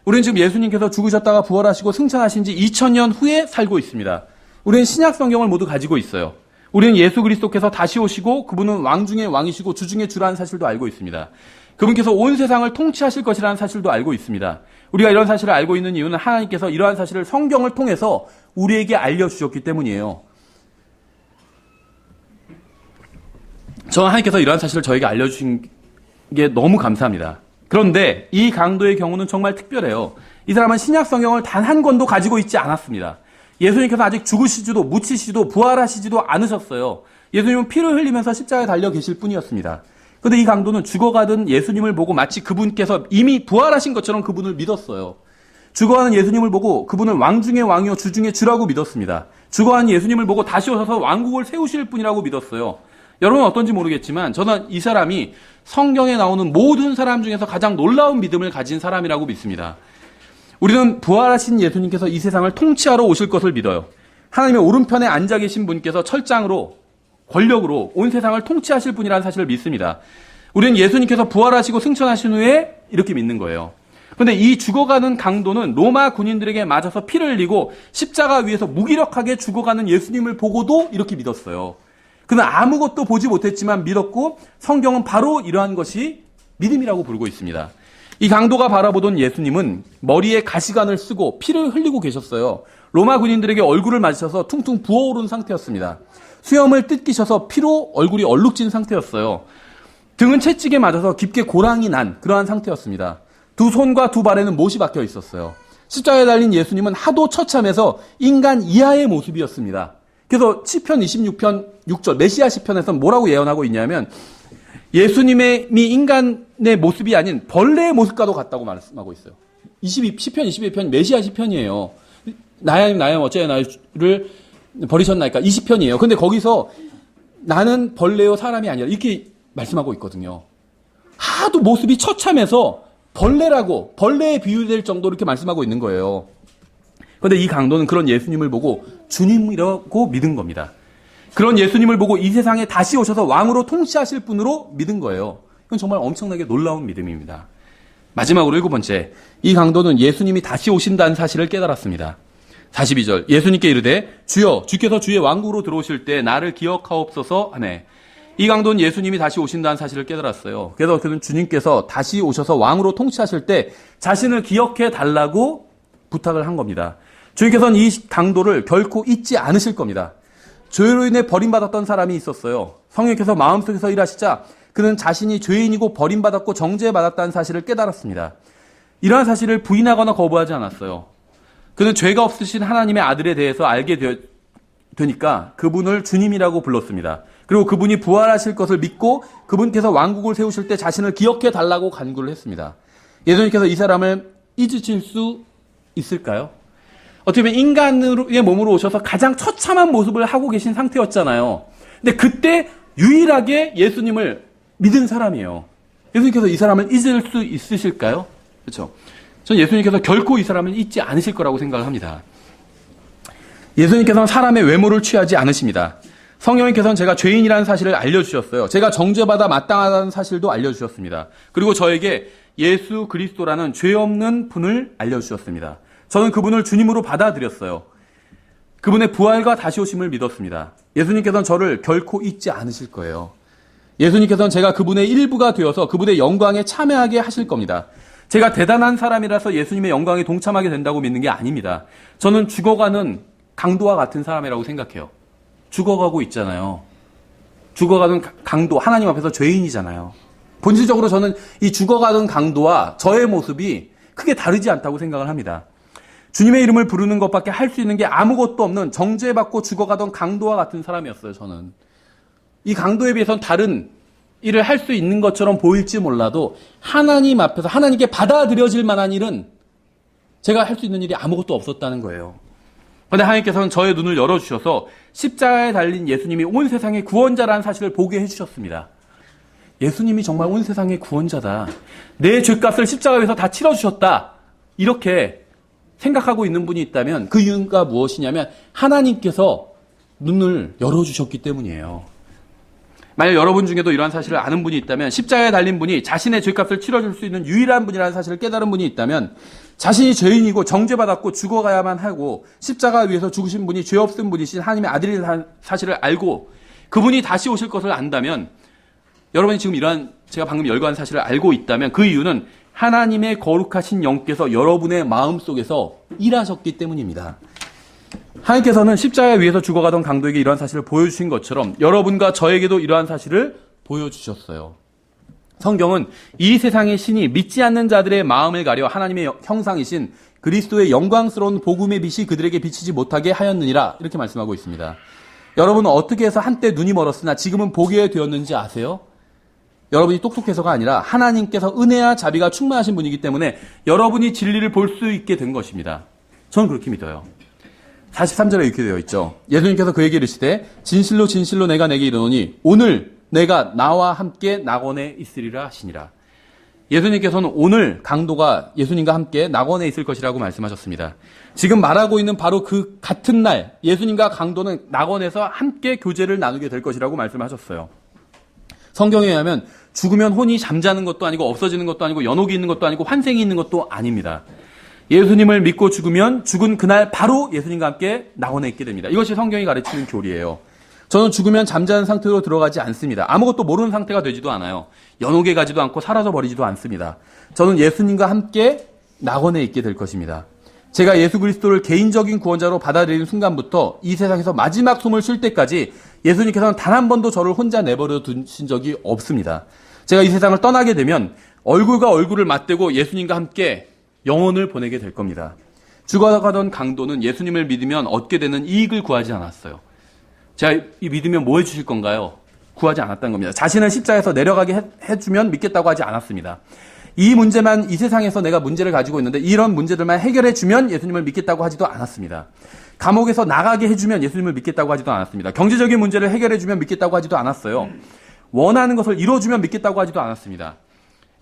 우리는 지금 예수님께서 죽으셨다가 부활하시고 승천하신 지 2000년 후에 살고 있습니다. 우리는 신약 성경을 모두 가지고 있어요. 우리는 예수 그리스도께서 다시 오시고 그분은 왕 중의 왕이시고 주 중의 주라는 사실도 알고 있습니다. 그분께서 온 세상을 통치하실 것이라는 사실도 알고 있습니다. 우리가 이런 사실을 알고 있는 이유는 하나님께서 이러한 사실을 성경을 통해서 우리에게 알려주셨기 때문이에요. 저는 하나님께서 이러한 사실을 저에게 알려주신 게 너무 감사합니다. 그런데 이 강도의 경우는 정말 특별해요. 이 사람은 신약 성경을 단 한 권도 가지고 있지 않았습니다. 예수님께서 아직 죽으시지도 묻히시지도 부활하시지도 않으셨어요. 예수님은 피를 흘리면서 십자가에 달려 계실 뿐이었습니다. 그런데 이 강도는 죽어가던 예수님을 보고 마치 그분께서 이미 부활하신 것처럼 그분을 믿었어요. 죽어가는 예수님을 보고 그분을 왕 중의 왕이요 주 중의 주라고 믿었습니다. 죽어가는 예수님을 보고 다시 오셔서 왕국을 세우실 분이라고 믿었어요. 여러분은 어떤지 모르겠지만 저는 이 사람이 성경에 나오는 모든 사람 중에서 가장 놀라운 믿음을 가진 사람이라고 믿습니다. 우리는 부활하신 예수님께서 이 세상을 통치하러 오실 것을 믿어요. 하나님의 오른편에 앉아 계신 분께서 철장으로 권력으로 온 세상을 통치하실 분이라는 사실을 믿습니다. 우리는 예수님께서 부활하시고 승천하신 후에 이렇게 믿는 거예요. 그런데 이 죽어가는 강도는 로마 군인들에게 맞아서 피를 흘리고 십자가 위에서 무기력하게 죽어가는 예수님을 보고도 이렇게 믿었어요. 그는 아무것도 보지 못했지만 믿었고 성경은 바로 이러한 것이 믿음이라고 부르고 있습니다. 이 강도가 바라보던 예수님은 머리에 가시관을 쓰고 피를 흘리고 계셨어요. 로마 군인들에게 얼굴을 맞으셔서 퉁퉁 부어오른 상태였습니다. 수염을 뜯기셔서 피로 얼굴이 얼룩진 상태였어요. 등은 채찍에 맞아서 깊게 고랑이 난 그러한 상태였습니다. 두 손과 두 발에는 못이 박혀 있었어요. 십자가에 달린 예수님은 하도 처참해서 인간 이하의 모습이었습니다. 그래서 시편 26편 6절 메시아 시편에서는 뭐라고 예언하고 있냐면 예수님이 인간의 모습이 아닌 벌레의 모습과도 같다고 말씀하고 있어요. 시편 22편 메시아 시편이에요. 나야 어째 나를 버리셨나이까 20편이에요. 근데 거기서 나는 벌레요 사람이 아니라 이렇게 말씀하고 있거든요. 하도 모습이 처참해서 벌레에 비유될 정도로 이렇게 말씀하고 있는 거예요. 그런데 이 강도는 그런 예수님을 보고 주님이라고 믿은 겁니다. 그런 예수님을 보고 이 세상에 다시 오셔서 왕으로 통치하실 분으로 믿은 거예요. 이건 정말 엄청나게 놀라운 믿음입니다. 마지막으로 7번째, 이 강도는 예수님이 다시 오신다는 사실을 깨달았습니다. 42절, 예수님께 이르되 주여 주께서 주의 왕국으로 들어오실 때 나를 기억하옵소서 하네. 이 강도는 예수님이 다시 오신다는 사실을 깨달았어요. 그래서 그는 주님께서 다시 오셔서 왕으로 통치하실 때 자신을 기억해 달라고 부탁을 한 겁니다. 주님께서는 이 강도를 결코 잊지 않으실 겁니다. 죄로 인해 버림받았던 사람이 있었어요. 성령께서 마음속에서 일하시자 그는 자신이 죄인이고 버림받았고 정죄받았다는 사실을 깨달았습니다. 이러한 사실을 부인하거나 거부하지 않았어요. 그는 죄가 없으신 하나님의 아들에 대해서 알게 되니까 그분을 주님이라고 불렀습니다. 그리고 그분이 부활하실 것을 믿고 그분께서 왕국을 세우실 때 자신을 기억해 달라고 간구를 했습니다. 예수님께서 이 사람을 잊으실 수 있을까요? 어떻게 보면 인간의 몸으로 오셔서 가장 처참한 모습을 하고 계신 상태였잖아요. 근데 그때 유일하게 예수님을 믿은 사람이에요. 예수님께서 이 사람을 잊을 수 있으실까요? 그렇죠? 전 예수님께서 결코 이 사람을 잊지 않으실 거라고 생각을 합니다. 예수님께서는 사람의 외모를 취하지 않으십니다. 성령님께서는 제가 죄인이라는 사실을 알려주셨어요. 제가 정죄받아 마땅하다는 사실도 알려주셨습니다. 그리고 저에게 예수 그리스도라는 죄 없는 분을 알려주셨습니다. 저는 그분을 주님으로 받아들였어요. 그분의 부활과 다시 오심을 믿었습니다. 예수님께서는 저를 결코 잊지 않으실 거예요. 예수님께서는 제가 그분의 일부가 되어서 그분의 영광에 참여하게 하실 겁니다. 제가 대단한 사람이라서 예수님의 영광에 동참하게 된다고 믿는 게 아닙니다. 저는 죽어가는 강도와 같은 사람이라고 생각해요. 죽어가고 있잖아요. 죽어가는 강도, 하나님 앞에서 죄인이잖아요. 본질적으로 저는 이 죽어가는 강도와 저의 모습이 크게 다르지 않다고 생각을 합니다. 주님의 이름을 부르는 것밖에 할 수 있는 게 아무것도 없는 정죄받고 죽어가던 강도와 같은 사람이었어요, 저는. 이 강도에 비해서는 다른 일을 할 수 있는 것처럼 보일지 몰라도 하나님 앞에서 하나님께 받아들여질 만한 일은 제가 할 수 있는 일이 아무것도 없었다는 거예요. 그런데 하나님께서는 저의 눈을 열어주셔서 십자가에 달린 예수님이 온 세상의 구원자라는 사실을 보게 해주셨습니다. 예수님이 정말 온 세상의 구원자다. 내 죄값을 십자가에서 다 치러주셨다. 이렇게 생각하고 있는 분이 있다면 그 이유가 무엇이냐면 하나님께서 눈을 열어주셨기 때문이에요. 만약 여러분 중에도 이러한 사실을 아는 분이 있다면 십자가에 달린 분이 자신의 죄값을 치러줄 수 있는 유일한 분이라는 사실을 깨달은 분이 있다면 자신이 죄인이고 정죄받았고 죽어가야만 하고 십자가 위에서 죽으신 분이 죄 없은 분이신 하나님의 아들이라는 사실을 알고 그분이 다시 오실 것을 안다면 여러분이 지금 이러한 제가 방금 열거한 사실을 알고 있다면 그 이유는 하나님의 거룩하신 영께서 여러분의 마음속에서 일하셨기 때문입니다. 하나님께서는 십자가 위에서 죽어가던 강도에게 이러한 사실을 보여주신 것처럼 여러분과 저에게도 이러한 사실을 보여주셨어요. 성경은 이 세상의 신이 믿지 않는 자들의 마음을 가려 하나님의 형상이신 그리스도의 영광스러운 복음의 빛이 그들에게 비치지 못하게 하였느니라 이렇게 말씀하고 있습니다. 여러분은 어떻게 해서 한때 눈이 멀었으나 지금은 보게 되었는지 아세요? 여러분이 똑똑해서가 아니라 하나님께서 은혜와 자비가 충만하신 분이기 때문에 여러분이 진리를 볼 수 있게 된 것입니다. 저는 그렇게 믿어요. 43절에 이렇게 되어 있죠. 예수님께서 그에게 이르시되 진실로 진실로 내가 내게 이르노니 오늘 내가 나와 함께 낙원에 있으리라 하시니라. 예수님께서는 오늘 강도가 예수님과 함께 낙원에 있을 것이라고 말씀하셨습니다. 지금 말하고 있는 바로 그 같은 날 예수님과 강도는 낙원에서 함께 교제를 나누게 될 것이라고 말씀하셨어요. 성경에 의하면 죽으면 혼이 잠자는 것도 아니고 없어지는 것도 아니고 연옥이 있는 것도 아니고 환생이 있는 것도 아닙니다. 예수님을 믿고 죽으면 죽은 그날 바로 예수님과 함께 낙원에 있게 됩니다. 이것이 성경이 가르치는 교리예요. 저는 죽으면 잠자는 상태로 들어가지 않습니다. 아무것도 모르는 상태가 되지도 않아요. 연옥에 가지도 않고 사라져버리지도 않습니다. 저는 예수님과 함께 낙원에 있게 될 것입니다. 제가 예수 그리스도를 개인적인 구원자로 받아들이는 순간부터 이 세상에서 마지막 숨을 쉴 때까지 예수님께서는 단 한 번도 저를 혼자 내버려 두신 적이 없습니다. 제가 이 세상을 떠나게 되면 얼굴과 얼굴을 맞대고 예수님과 함께 영혼을 보내게 될 겁니다. 죽어가던 강도는 예수님을 믿으면 얻게 되는 이익을 구하지 않았어요. 제가 믿으면 뭐 해주실 건가요? 구하지 않았다는 겁니다. 자신을 십자가에서 내려가게 해주면 믿겠다고 하지 않았습니다. 이 문제만, 이 세상에서 내가 문제를 가지고 있는데 이런 문제들만 해결해주면 예수님을 믿겠다고 하지도 않았습니다. 감옥에서 나가게 해주면 예수님을 믿겠다고 하지도 않았습니다. 경제적인 문제를 해결해주면 믿겠다고 하지도 않았어요. 원하는 것을 이루어주면 믿겠다고 하지도 않았습니다.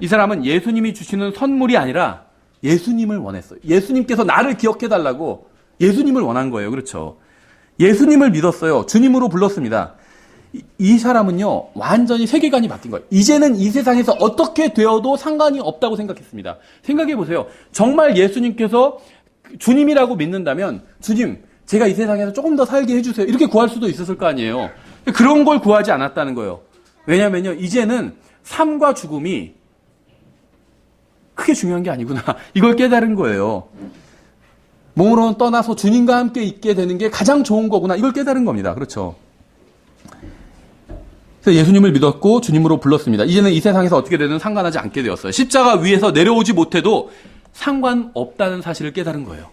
이 사람은 예수님이 주시는 선물이 아니라 예수님을 원했어요. 예수님께서 나를 기억해달라고 예수님을 원한 거예요. 그렇죠? 예수님을 믿었어요. 주님으로 불렀습니다. 이 사람은요, 완전히 세계관이 바뀐 거예요. 이제는 이 세상에서 어떻게 되어도 상관이 없다고 생각했습니다. 생각해 보세요. 정말 예수님께서 주님이라고 믿는다면, 주님, 제가 이 세상에서 조금 더 살게 해주세요. 이렇게 구할 수도 있었을 거 아니에요. 그런 걸 구하지 않았다는 거예요. 왜냐면요, 이제는 삶과 죽음이 크게 중요한 게 아니구나. 이걸 깨달은 거예요. 몸으로는 떠나서 주님과 함께 있게 되는 게 가장 좋은 거구나. 이걸 깨달은 겁니다. 그렇죠? 그래서 예수님을 믿었고 주님으로 불렀습니다. 이제는 이 세상에서 어떻게 되든 상관하지 않게 되었어요. 십자가 위에서 내려오지 못해도 상관없다는 사실을 깨달은 거예요.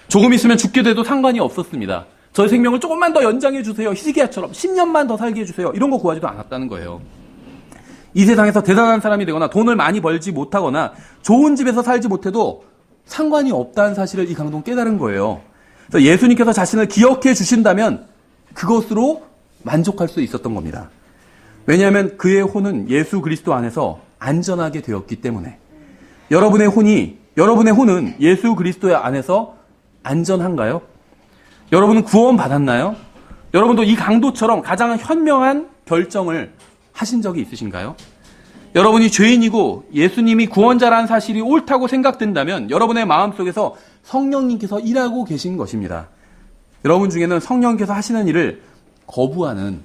조금 있으면 죽게 돼도 상관이 없었습니다. 저의 생명을 조금만 더 연장해 주세요. 히스기야처럼 10년만 더 살게 해주세요. 이런 거 구하지도 않았다는 거예요. 이 세상에서 대단한 사람이 되거나 돈을 많이 벌지 못하거나 좋은 집에서 살지 못해도 상관이 없다는 사실을 이 강도는 깨달은 거예요. 그래서 예수님께서 자신을 기억해 주신다면 그것으로 만족할 수 있었던 겁니다. 왜냐하면 그의 혼은 예수 그리스도 안에서 안전하게 되었기 때문에. 여러분의 혼은 예수 그리스도 안에서 안전한가요? 여러분은 구원 받았나요? 여러분도 이 강도처럼 가장 현명한 결정을 하신 적이 있으신가요? 여러분이 죄인이고 예수님이 구원자라는 사실이 옳다고 생각된다면 여러분의 마음속에서 성령님께서 일하고 계신 것입니다. 여러분 중에는 성령님께서 하시는 일을 거부하는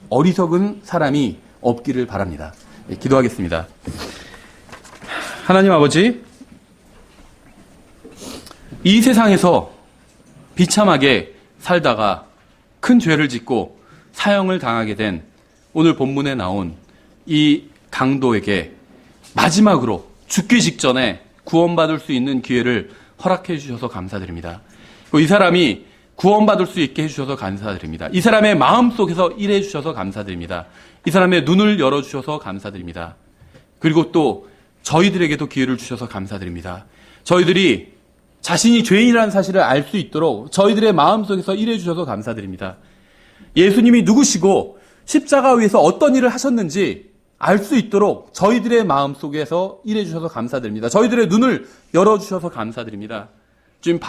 어리석은 사람이 없기를 바랍니다. 네, 기도하겠습니다. 하나님 아버지, 이 세상에서 비참하게 살다가 큰 죄를 짓고 사형을 당하게 된 오늘 본문에 나온 이 강도에게 마지막으로 죽기 직전에 구원받을 수 있는 기회를 허락해 주셔서 감사드립니다. 이 사람이 구원받을 수 있게 해주셔서 감사드립니다. 이 사람의 마음속에서 일해 주셔서 감사드립니다. 이 사람의 눈을 열어주셔서 감사드립니다. 그리고 또 저희들에게도 기회를 주셔서 감사드립니다. 저희들이 자신이 죄인이라는 사실을 알 수 있도록 저희들의 마음속에서 일해 주셔서 감사드립니다. 예수님이 누구시고 십자가 위에서 어떤 일을 하셨는지 알 수 있도록 저희들의 마음속에서 일해 주셔서 감사드립니다. 저희들의 눈을 열어주셔서 감사드립니다. 지금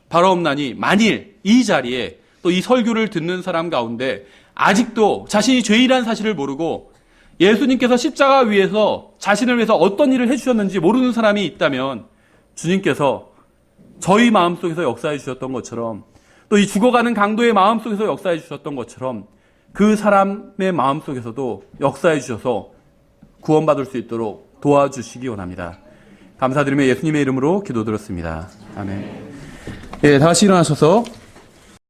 바라옵나니 만일 이 자리에 또 이 설교를 듣는 사람 가운데 아직도 자신이 죄인이라는 사실을 모르고 예수님께서 십자가 위에서 자신을 위해서 어떤 일을 해주셨는지 모르는 사람이 있다면 주님께서 저희 마음속에서 역사해 주셨던 것처럼 또 이 죽어가는 강도의 마음속에서 역사해 주셨던 것처럼 그 사람의 마음속에서도 역사해 주셔서 구원받을 수 있도록 도와주시기 원합니다. 감사드리며 예수님의 이름으로 기도드렸습니다. 아멘. 예, 다시 일어나셔서